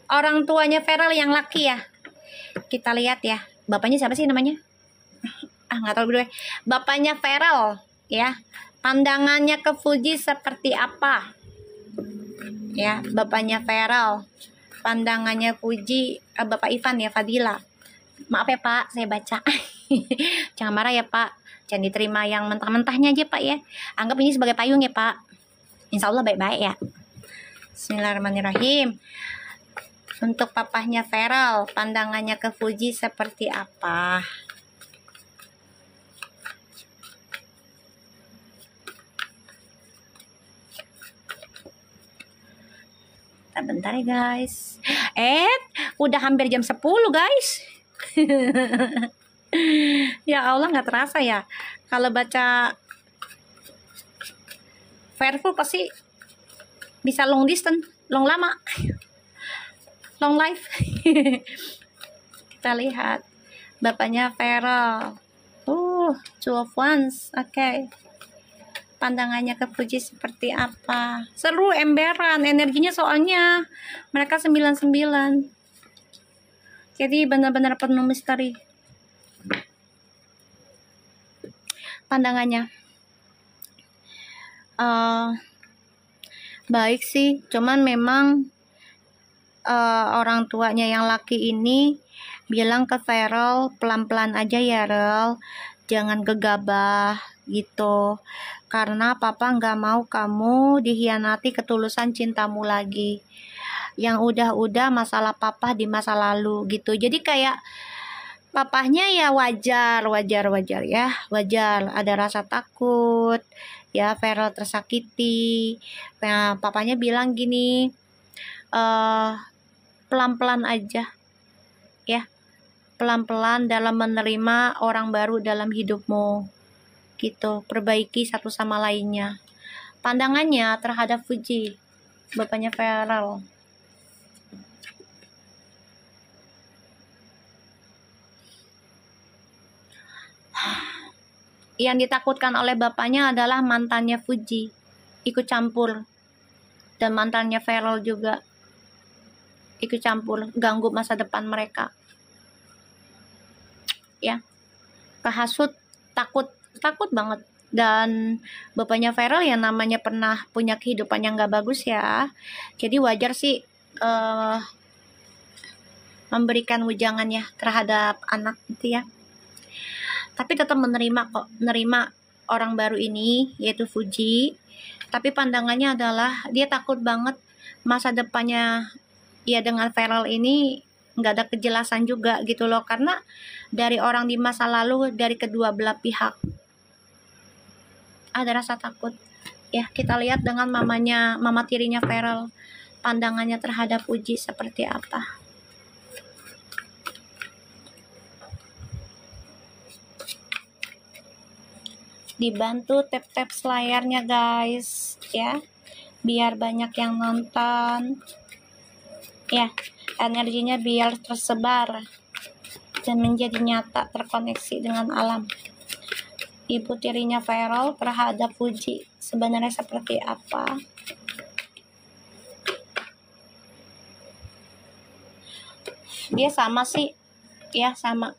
Orang tuanya Feral yang laki ya. Kita lihat ya. Bapaknya siapa sih namanya? Ah, nggak tahu gue. Bapaknya Feral ya. Pandangannya ke Fuji seperti apa? Ya, bapaknya Feral. Pandangannya Fuji, Bapak Ivan ya, Fadila. Maaf ya Pak, saya baca. Jangan marah ya Pak. Jangan diterima yang mentah-mentahnya aja Pak ya. Anggap ini sebagai payung ya Pak. Insya Allah baik-baik ya. Bismillahirrahmanirrahim. Untuk papahnya Feral, pandangannya ke Fuji seperti apa? Bentar ya guys. Udah hampir jam 10 guys. Ya Allah, nggak terasa ya. Kalau baca Fireful pasti bisa long distance, long lama, long life. Kita lihat bapaknya Feral. Two of Wands. Oke. Pandangannya ke Fuji seperti apa? Seru, emberan energinya, soalnya mereka 99. Jadi benar-benar penuh misteri. Pandangannya baik sih, cuman memang orang tuanya yang laki ini bilang ke Feral, pelan-pelan aja ya Rel, jangan gegabah gitu, karena papa nggak mau kamu dihianati ketulusan cintamu lagi. Yang udah-udah masalah papa di masa lalu gitu. Jadi kayak papahnya ya wajar ya, wajar ada rasa takut ya, Feral tersakiti. Nah, papanya bilang gini, pelan-pelan aja ya, pelan-pelan dalam menerima orang baru dalam hidupmu gitu, perbaiki satu sama lainnya. Pandangannya terhadap Fuji, bapaknya Feral. Yang ditakutkan oleh bapaknya adalah mantannya Fuji ikut campur, dan mantannya Feral juga ikut campur, ganggu masa depan mereka ya. Kehasut, takut banget. Dan bapaknya Feral yang namanya pernah punya kehidupan yang gak bagus ya, jadi wajar sih memberikan wejangannya terhadap anak gitu ya. Tapi tetap menerima orang baru ini, yaitu Fuji. Tapi pandangannya adalah dia takut banget masa depannya ya dengan Feral ini nggak ada kejelasan juga gitu loh, karena dari orang di masa lalu, dari kedua belah pihak ada rasa takut ya. Kita lihat dengan mama tirinya Feral, pandangannya terhadap Fuji seperti apa. Dibantu tap-tap layarnya guys ya, biar banyak yang nonton ya, energinya biar tersebar dan menjadi nyata, terkoneksi dengan alam. Ibu tirinya Feral terhadap Fuji sebenarnya seperti apa? Dia sama sih ya, sama.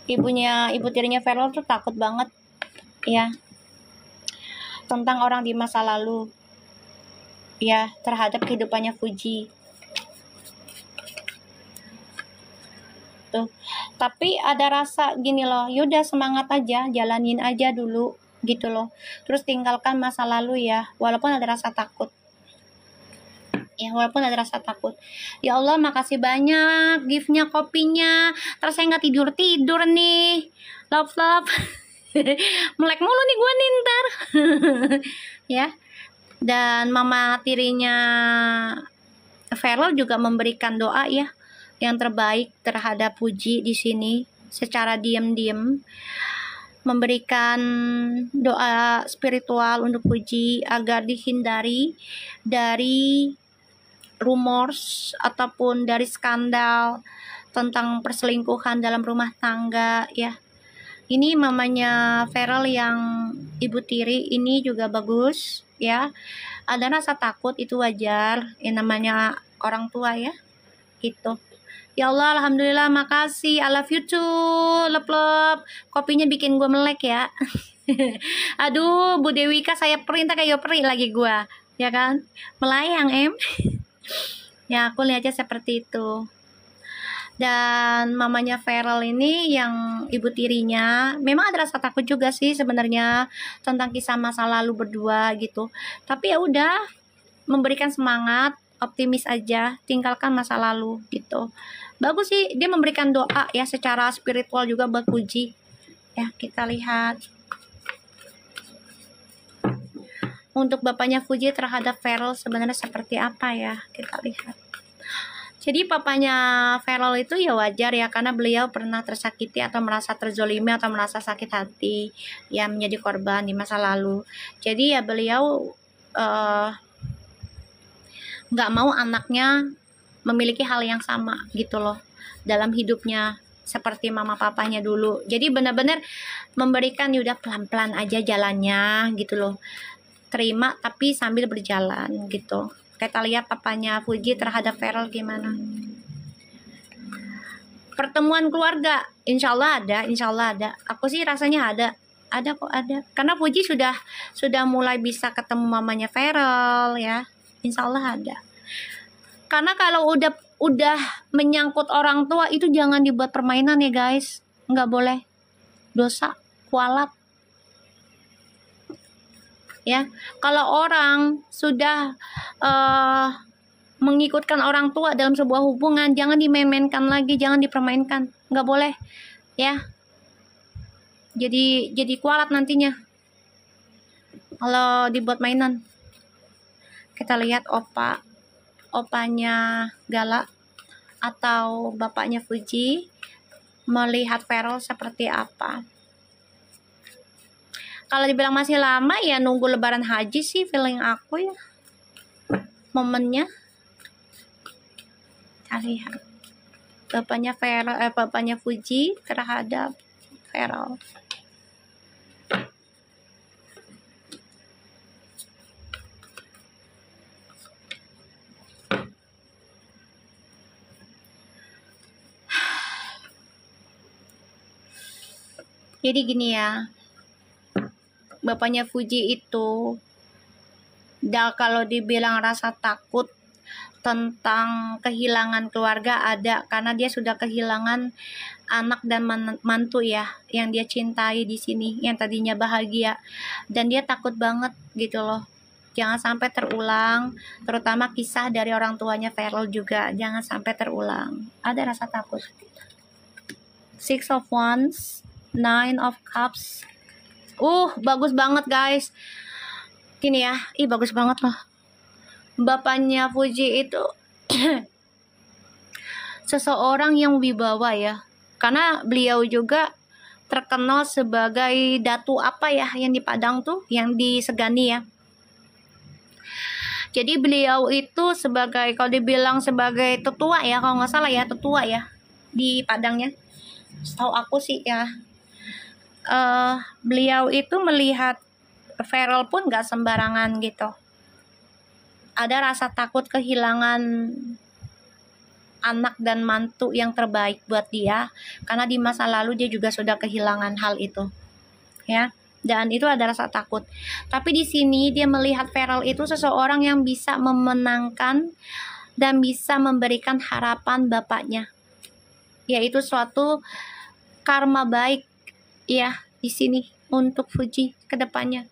Ibu tirinya Feral tuh takut banget ya tentang orang di masa lalu ya, terhadap kehidupannya Fuji tuh. Tapi ada rasa gini loh, yaudah semangat aja, jalanin aja dulu gitu loh, terus tinggalkan masa lalu ya, walaupun ada rasa takut ya, walaupun ada rasa takut. Ya Allah, makasih banyak giftnya, kopinya, terus saya nggak tidur nih, love melek mulu nih gue nih ntar. Ya, Dan mama tirinya Feral juga memberikan doa ya yang terbaik terhadap Fuji di sini secara diam-diam, memberikan doa spiritual untuk Fuji agar dihindari dari rumors ataupun dari skandal tentang perselingkuhan dalam rumah tangga ya. Ini mamanya Feral yang ibu tiri ini juga bagus ya. Ada rasa takut itu wajar, yang namanya orang tua ya gitu. Ya Allah, alhamdulillah, makasih, I love you too, love. Kopinya bikin gue melek ya. Aduh, Bu Dewika, saya perintah kayak peri lagi gue, ya kan, melayang ya aku lihatnya seperti itu. Dan mamanya Feral ini yang ibu tirinya memang ada rasa takut juga sih sebenarnya tentang kisah masa lalu berdua gitu, tapi ya udah, memberikan semangat, optimis aja, tinggalkan masa lalu gitu. Bagus sih dia memberikan doa ya secara spiritual juga buat Fuji ya. Kita lihat untuk bapaknya Fuji terhadap Feral sebenarnya seperti apa ya, kita lihat. Jadi papanya Feral itu ya wajar ya, karena beliau pernah tersakiti atau merasa terzolimi atau merasa sakit hati ya, menjadi korban di masa lalu. Jadi ya beliau nggak mau anaknya memiliki hal yang sama gitu loh dalam hidupnya seperti mama papanya dulu. Jadi benar-benar memberikan udah pelan-pelan aja jalannya gitu loh, terima tapi sambil berjalan gitu. Kita lihat papanya Fuji terhadap Feral gimana. Pertemuan keluarga, insya Allah ada. Aku sih rasanya ada kok, ada. Karena Fuji sudah mulai bisa ketemu mamanya Feral ya, insya Allah ada. Karena kalau udah menyangkut orang tua itu jangan dibuat permainan ya guys, nggak boleh, dosa, kualat. Ya, kalau orang sudah mengikutkan orang tua dalam sebuah hubungan, jangan dimainkan lagi, jangan dipermainkan, nggak boleh ya. Jadi kualat nantinya kalau dibuat mainan. Kita lihat opanya Gala atau bapaknya Fuji melihat Feral seperti apa. Kalau dibilang masih lama ya nunggu lebaran haji sih feeling aku ya, momennya. Kita lihat bapaknya Fuji terhadap Feral. Jadi gini ya, bapaknya Fuji itu kalau dibilang rasa takut tentang kehilangan keluarga ada, karena dia sudah kehilangan anak dan mantu ya yang dia cintai di sini, yang tadinya bahagia, dan dia takut banget gitu loh, jangan sampai terulang, terutama kisah dari orang tuanya Feral juga jangan sampai terulang. Ada rasa takut. Six of Wands, Nine of Cups. Bagus banget guys. Gini ya, bagus banget loh. Bapaknya Fuji itu seseorang yang wibawa ya. Karena beliau juga terkenal sebagai datu apa ya yang di Padang tuh, yang disegani ya. Jadi beliau itu sebagai, kalau dibilang sebagai tetua ya, kalau nggak salah ya, tetua ya di Padangnya. Setahu aku sih ya. Beliau itu melihat Feral pun gak sembarangan gitu. Ada rasa takut kehilangan anak dan mantu yang terbaik buat dia, karena di masa lalu dia juga sudah kehilangan hal itu ya, dan itu ada rasa takut. Tapi di sini dia melihat Feral itu seseorang yang bisa memenangkan dan bisa memberikan harapan bapaknya, yaitu suatu karma baik ya di sini untuk Fuji ke depannya.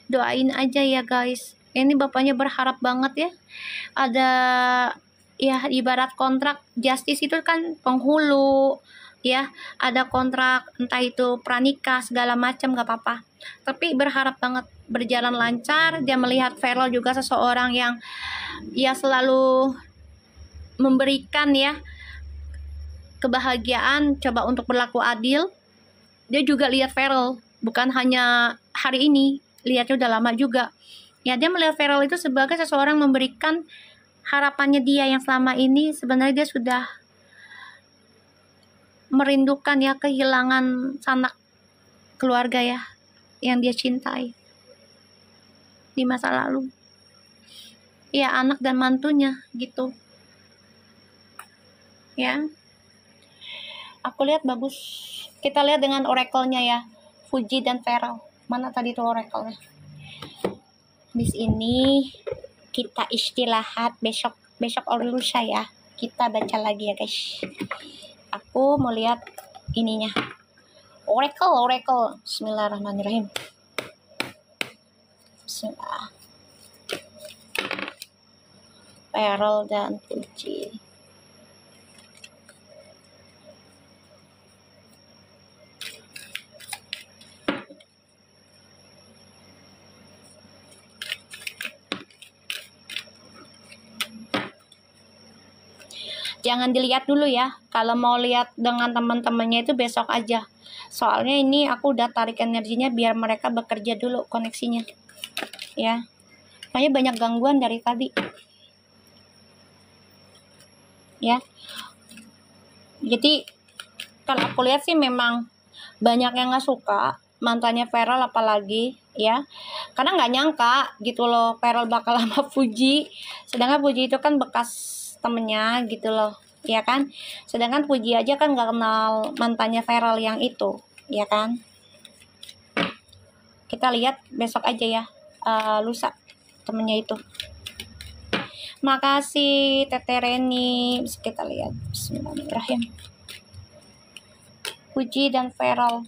Doain aja ya guys. Ini bapaknya berharap banget ya. Ada ya ibarat kontrak justice itu kan penghulu, ya, ada kontrak entah itu pranikah segala macam gak apa-apa, tapi berharap banget berjalan lancar. Dia melihat Feral juga seseorang yang ya selalu memberikan ya kebahagiaan, coba untuk berlaku adil. Dia juga lihat Feral bukan hanya hari ini, lihatnya udah lama juga ya. Dia melihat Feral itu sebagai seseorang memberikan harapannya dia yang selama ini sebenarnya dia sudah merindukan ya, kehilangan sanak keluarga ya yang dia cintai di masa lalu ya, anak dan mantunya gitu ya. Aku lihat bagus. Kita lihat dengan oracle-nya ya, Fuji dan Feral. Mana tadi tuh oracle-nya? Di sini kita istirahat, besok or lusa ya kita baca lagi ya guys. Aku mau lihat ininya, oracle. Bismillahirrahmanirrahim. Bismillah. Feral dan Fuji. Jangan dilihat dulu ya. Kalau mau lihat dengan teman-temannya itu besok aja. Soalnya ini aku udah tarik energinya biar mereka bekerja dulu koneksinya. Ya. Makanya banyak gangguan dari tadi. Ya. Jadi kalau aku lihat sih memang banyak yang nggak suka mantannya Feral apalagi ya. Karena nggak nyangka gitu loh Feral bakal sama Fuji. Sedangkan Fuji itu kan bekas temennya gitu loh ya kan. Sedangkan Puji aja kan gak kenal mantannya Feral yang itu ya kan. Kita lihat besok aja ya, lusa temennya itu. Makasih Tete Reni. Bisa kita lihat. Bismillahirrahmanirrahim. Puji dan Feral.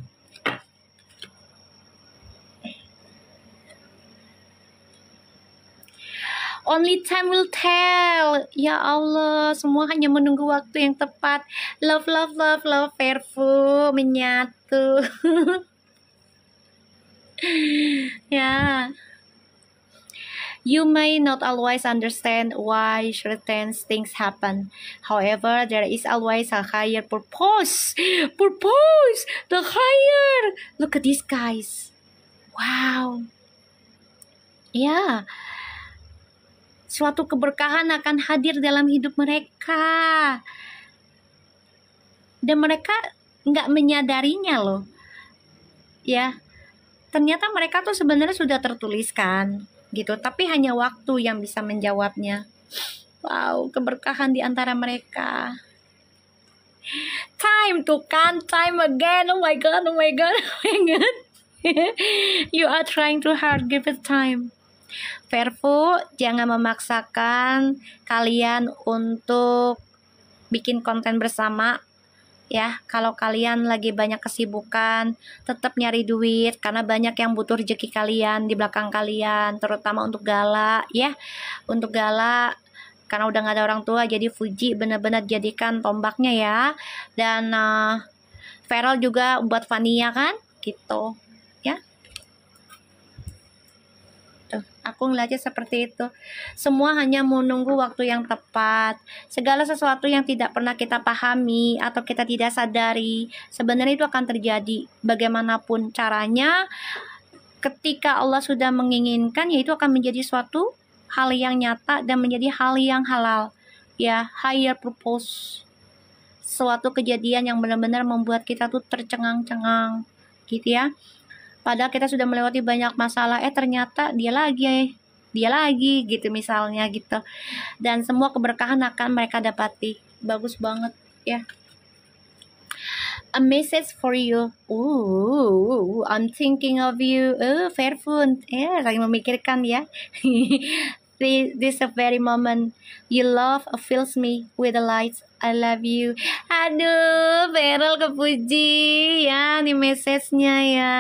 Only time will tell. Ya Allah, semua hanya menunggu waktu yang tepat. Love Ferfu menyatu. Ya. You may not always understand why certain things happen. However, there is always a higher purpose. The higher. Look at these guys. Wow. Ya. Suatu keberkahan akan hadir dalam hidup mereka. Dan mereka nggak menyadarinya loh. Ya. Ternyata mereka tuh sebenarnya sudah tertuliskan gitu, tapi hanya waktu yang bisa menjawabnya. Wow, keberkahan di antara mereka. Time tuh kan, time again. Oh my god. You are trying too hard, give it time. Verfu, jangan memaksakan kalian untuk bikin konten bersama. Ya, kalau kalian lagi banyak kesibukan, tetap nyari duit karena banyak yang butuh rezeki kalian di belakang kalian, terutama untuk Gala ya. Untuk Gala karena udah gak ada orang tua, jadi Fuji benar-benar jadikan tombaknya ya. Dan Feral juga buat Vania kan gitu ya. Aku ngeliatnya seperti itu. Semua hanya menunggu waktu yang tepat. Segala sesuatu yang tidak pernah kita pahami atau kita tidak sadari, sebenarnya itu akan terjadi. Bagaimanapun caranya, ketika Allah sudah menginginkan, ya itu akan menjadi suatu hal yang nyata dan menjadi hal yang halal. Ya, higher purpose. Suatu kejadian yang benar-benar membuat kita tuh tercengang-cengang. Gitu ya. Padahal kita sudah melewati banyak masalah, ternyata dia lagi gitu misalnya gitu. Dan semua keberkahan akan mereka dapati. Bagus banget ya. A message for you. I'm thinking of you. Fairphone. Lagi memikirkan ya. This a very moment you love fills me with the lights. I love you. Aduh, Feral kepuji ya di message-nya ya.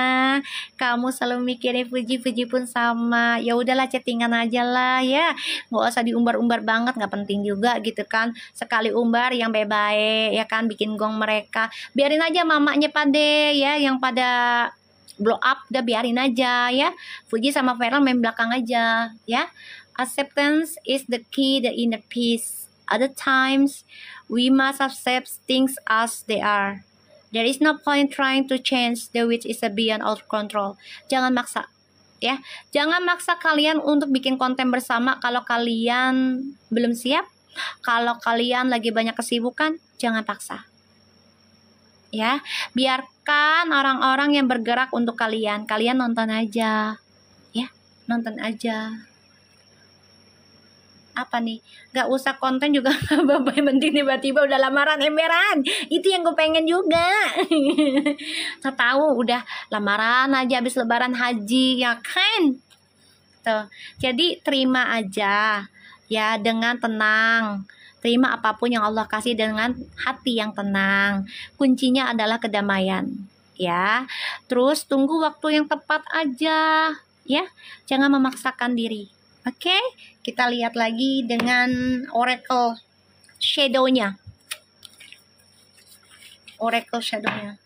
Kamu selalu mikirin Fuji, Fuji pun sama. Ya udahlah, chattingan aja lah ya. Nggak usah diumbar-umbar banget, nggak penting juga gitu kan. Sekali umbar yang baik-baik ya kan, bikin gong mereka. Biarin aja mamanya Pade ya yang pada blow up, udah biarin aja ya. Fuji sama Feral main belakang aja ya. Acceptance is the key, the inner peace. Other times, we must accept things as they are. There is no point trying to change the which is beyond our control. Jangan maksa, ya. Jangan maksa kalian untuk bikin konten bersama kalau kalian belum siap. Kalau kalian lagi banyak kesibukan, jangan paksa. Ya, biarkan orang-orang yang bergerak untuk kalian. Kalian nonton aja, ya, nonton aja. Apa nih, gak usah konten juga gak apa-apa, yang penting tiba-tiba udah lamaran emberan, itu yang gue pengen juga. Tahu udah lamaran aja habis lebaran haji ya kan tuh. Jadi terima aja ya dengan tenang, terima apapun yang Allah kasih dengan hati yang tenang. Kuncinya adalah kedamaian ya. Terus tunggu waktu yang tepat aja ya, jangan memaksakan diri. Oke, kita lihat lagi dengan Oracle Shadow-nya. Oracle Shadow-nya.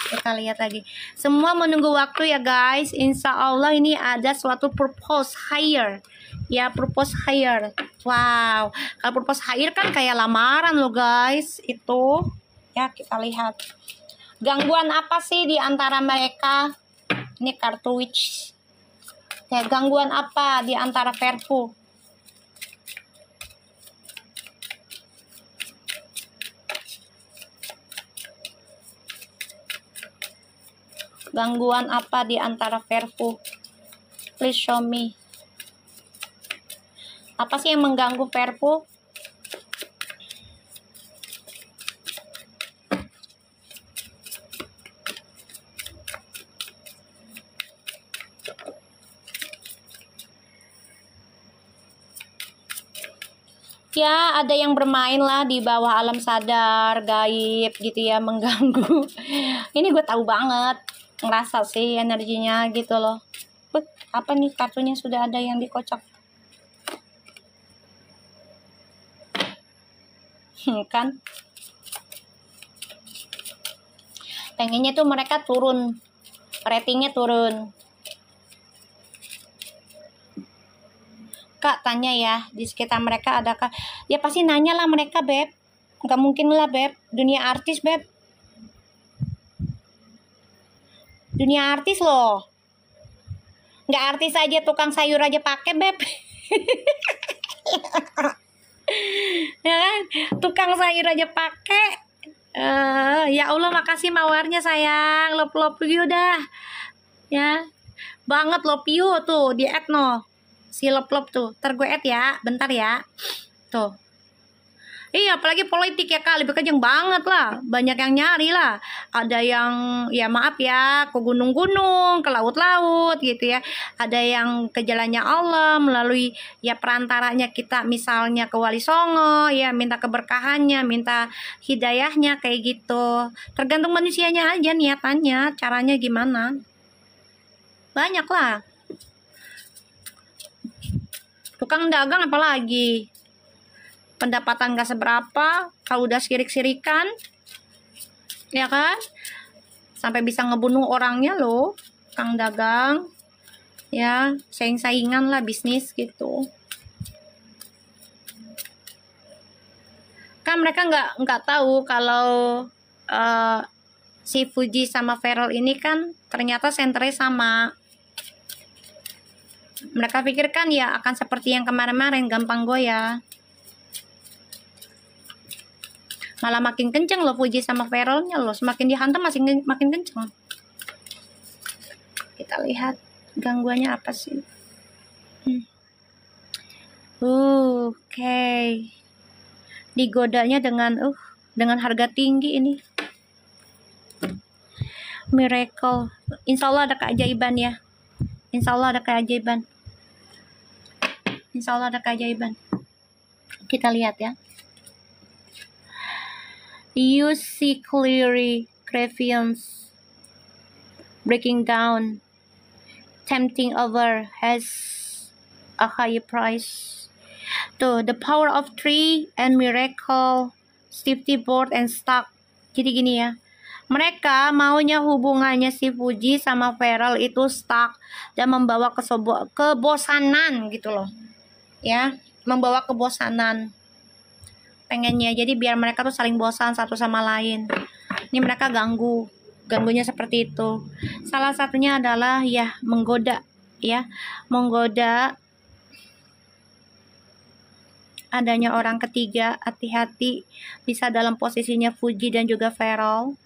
Kita lihat lagi. Semua menunggu waktu ya guys. Insya Allah ini ada suatu purpose higher. Ya, purpose higher. Wow. Kalau purpose higher kan kayak lamaran loh guys. Itu. Ya, kita lihat. Gangguan apa sih di antara mereka? Ini kartu witch. Ya, gangguan apa di antara Verfu? Gangguan apa di antara Verfu? Please show me. Apa sih yang mengganggu Verfu? Ya, ada yang bermain lah di bawah alam sadar, gaib gitu ya, mengganggu. Ini gue tahu banget, ngerasa sih energinya gitu loh. Apa nih kartunya sudah ada yang dikocok? Kan? Pengennya tuh mereka turun, ratingnya turun. Kak tanya ya, di sekitar mereka adakah? Ya pasti nanya lah mereka, Beb. Gak mungkin lah, Beb. Dunia artis, Beb. Dunia artis loh. Gak artis aja, tukang sayur aja pakai, Beb. Ya kan? Tukang sayur aja pakai. Ya Allah, makasih mawarnya sayang. Love you dah. Ya. Banget love you tuh di add no. Si lop tuh, ntar gue add ya, bentar ya. Tuh. Iya, apalagi politik ya kak, lebih kejeng banget lah. Banyak yang nyari lah. Ada yang, ya maaf ya, ke gunung-gunung, ke laut-laut gitu ya. Ada yang ke jalannya Allah, melalui ya perantaranya kita misalnya ke Wali Songo, ya minta keberkahannya, minta hidayahnya kayak gitu. Tergantung manusianya aja niatannya, caranya gimana. Banyak lah. Tukang dagang apalagi pendapatan gak seberapa, kalau udah sirik-sirikan ya kan, sampai bisa ngebunuh orangnya loh, tukang dagang ya, saing-saingan lah bisnis gitu kan. Mereka nggak tahu kalau si Fuji sama Feral ini kan ternyata senternya sama. Mereka pikirkan ya akan seperti yang kemarin-kemarin, gampang goyah. Malah makin kenceng loh Fuji sama Feralnya loh. Semakin dihantam makin kenceng. Kita lihat gangguannya apa sih. Oke. Digodanya dengan harga tinggi ini. Miracle. Insya Allah ada keajaiban ya. Insya Allah ada keajaiban. Insya Allah ada keajaiban. Kita lihat ya. You see clearly cravings breaking down, tempting over has a higher price. Tuh, the power of tree and miracle, safety board and stock. Jadi gini ya, mereka maunya hubungannya si Fuji sama Feral itu stuck dan membawa kebosanan gitu loh. Ya, membawa kebosanan. Pengennya jadi biar mereka tuh saling bosan satu sama lain. Ini mereka ganggunya seperti itu. Salah satunya adalah ya menggoda adanya orang ketiga. Hati-hati, bisa dalam posisinya Fuji dan juga Feral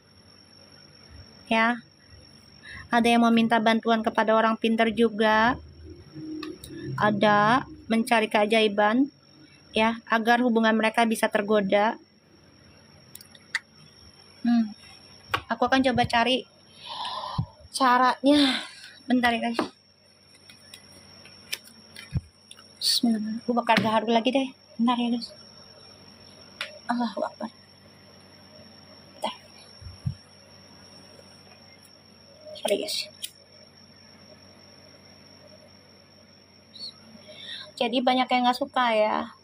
ya. Ada yang meminta bantuan kepada orang pintar juga, ada mencari keajaiban ya, agar hubungan mereka bisa tergoda. Aku akan coba cari caranya. Bentar ya guys. Bismillah. Gue bakar gaharu lagi deh. Bentar ya guys. Allahu Akbar. Bentar. Sorry guys. Jadi banyak yang gak suka ya.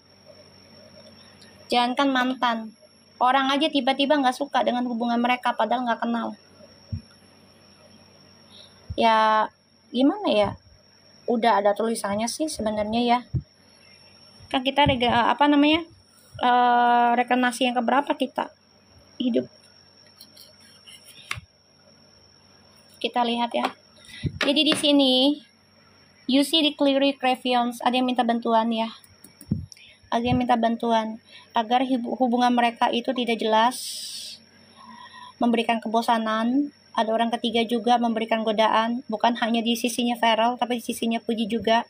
Jangankan mantan, orang aja tiba-tiba gak suka dengan hubungan mereka padahal gak kenal. Ya gimana ya, udah ada tulisannya sih sebenarnya ya. Kan kita reinkarnasi yang keberapa kita hidup. Kita lihat ya. Jadi di sini you see the clearly cravings, ada yang minta bantuan ya. Ada yang minta bantuan agar hubungan mereka itu tidak jelas, memberikan kebosanan. Ada orang ketiga juga memberikan godaan, bukan hanya di sisinya Feral tapi di sisinya Fuji juga,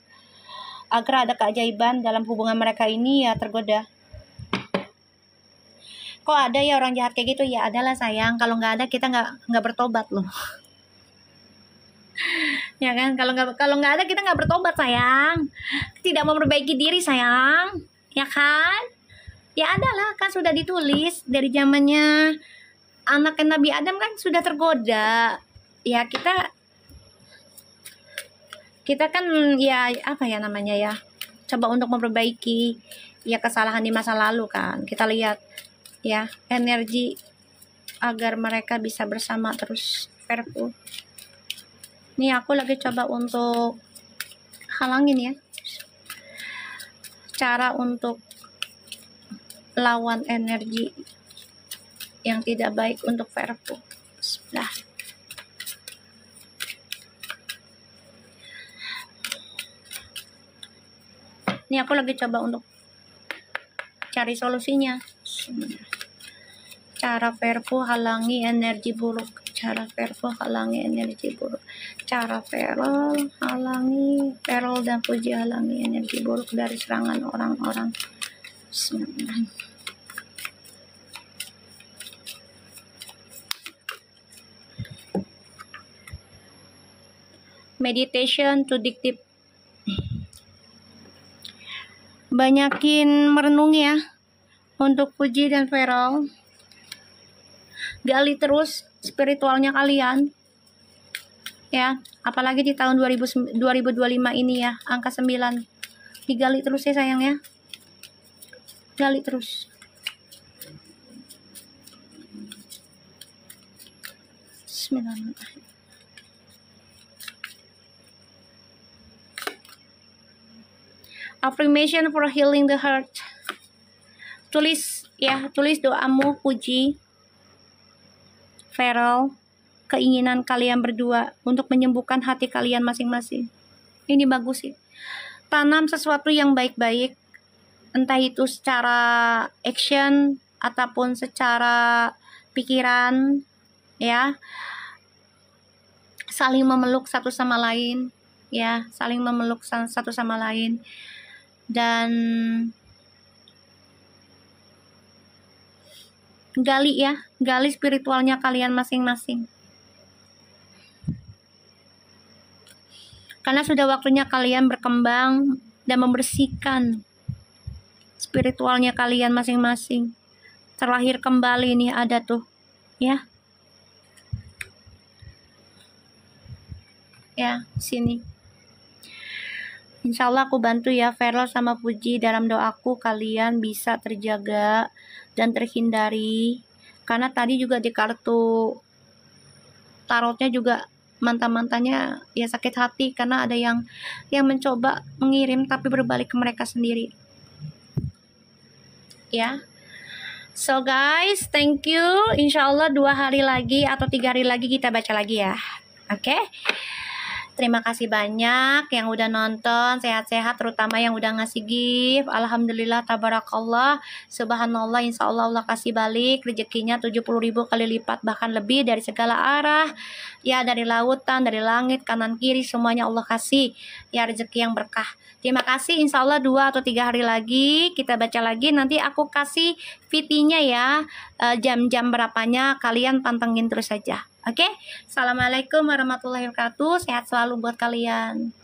agar ada keajaiban dalam hubungan mereka ini ya tergoda. Kok ada ya orang jahat kayak gitu? Ya adalah sayang, kalau nggak ada kita nggak bertobat loh. Ya kan, kalau nggak ada kita nggak bertobat sayang, tidak memperbaiki diri sayang, ya kan? Ya adalah, kan sudah ditulis dari zamannya anak Nabi Adam kan sudah tergoda. Ya kita kan ya apa ya namanya ya, coba untuk memperbaiki ya kesalahan di masa lalu kan. Kita lihat ya energi agar mereka bisa bersama terus. Perpu. Nih aku lagi coba untuk halangin ya. Cara untuk lawan energi yang tidak baik untuk Perpu. Bismillah. Ini aku lagi coba untuk cari solusinya. Cara Perpu halangi energi buruk. Cara Perpu halangi energi buruk. Cara Feral dan Fuji halangi energi buruk dari serangan orang-orang. Bismillah. Meditation to dig deep. Banyakin merenung ya untuk Fuji dan Feral. Gali terus spiritualnya kalian ya, apalagi di tahun 2025 ini ya, angka 9 digali terus ya sayang ya, gali terus. Bismillahirrahmanirrahim. Affirmation for healing the heart. Tulis doamu Fuji, Feral, keinginan kalian berdua untuk menyembuhkan hati kalian masing-masing. Ini bagus sih. Tanam sesuatu yang baik-baik, entah itu secara action ataupun secara pikiran ya. Saling memeluk satu sama lain ya, saling memeluk satu sama lain. Dan gali spiritualnya kalian masing-masing. Karena sudah waktunya kalian berkembang dan membersihkan spiritualnya kalian masing-masing. Terlahir kembali nih ada tuh, ya. Ya, sini. Insya Allah aku bantu ya Verlo sama Puji dalam doaku kalian bisa terjaga dan terhindari. Karena tadi juga di kartu tarotnya juga mantan-mantannya ya sakit hati karena ada yang mencoba mengirim tapi berbalik ke mereka sendiri. Ya. So guys, thank you. Insya Allah 2 hari lagi atau 3 hari lagi kita baca lagi ya. Oke. Terima kasih banyak yang udah nonton, sehat-sehat terutama yang udah ngasih gift. Alhamdulillah, tabarakallah, subhanallah, insya Allah Allah kasih balik rezekinya 70.000 kali lipat bahkan lebih dari segala arah. Ya, dari lautan, dari langit, kanan kiri semuanya Allah kasih. Ya, rezeki yang berkah. Terima kasih, insya Allah 2 atau 3 hari lagi kita baca lagi. Nanti aku kasih VT-nya ya, jam-jam berapanya kalian pantengin terus saja. Oke, Assalamualaikum warahmatullahi wabarakatuh. Sehat selalu buat kalian.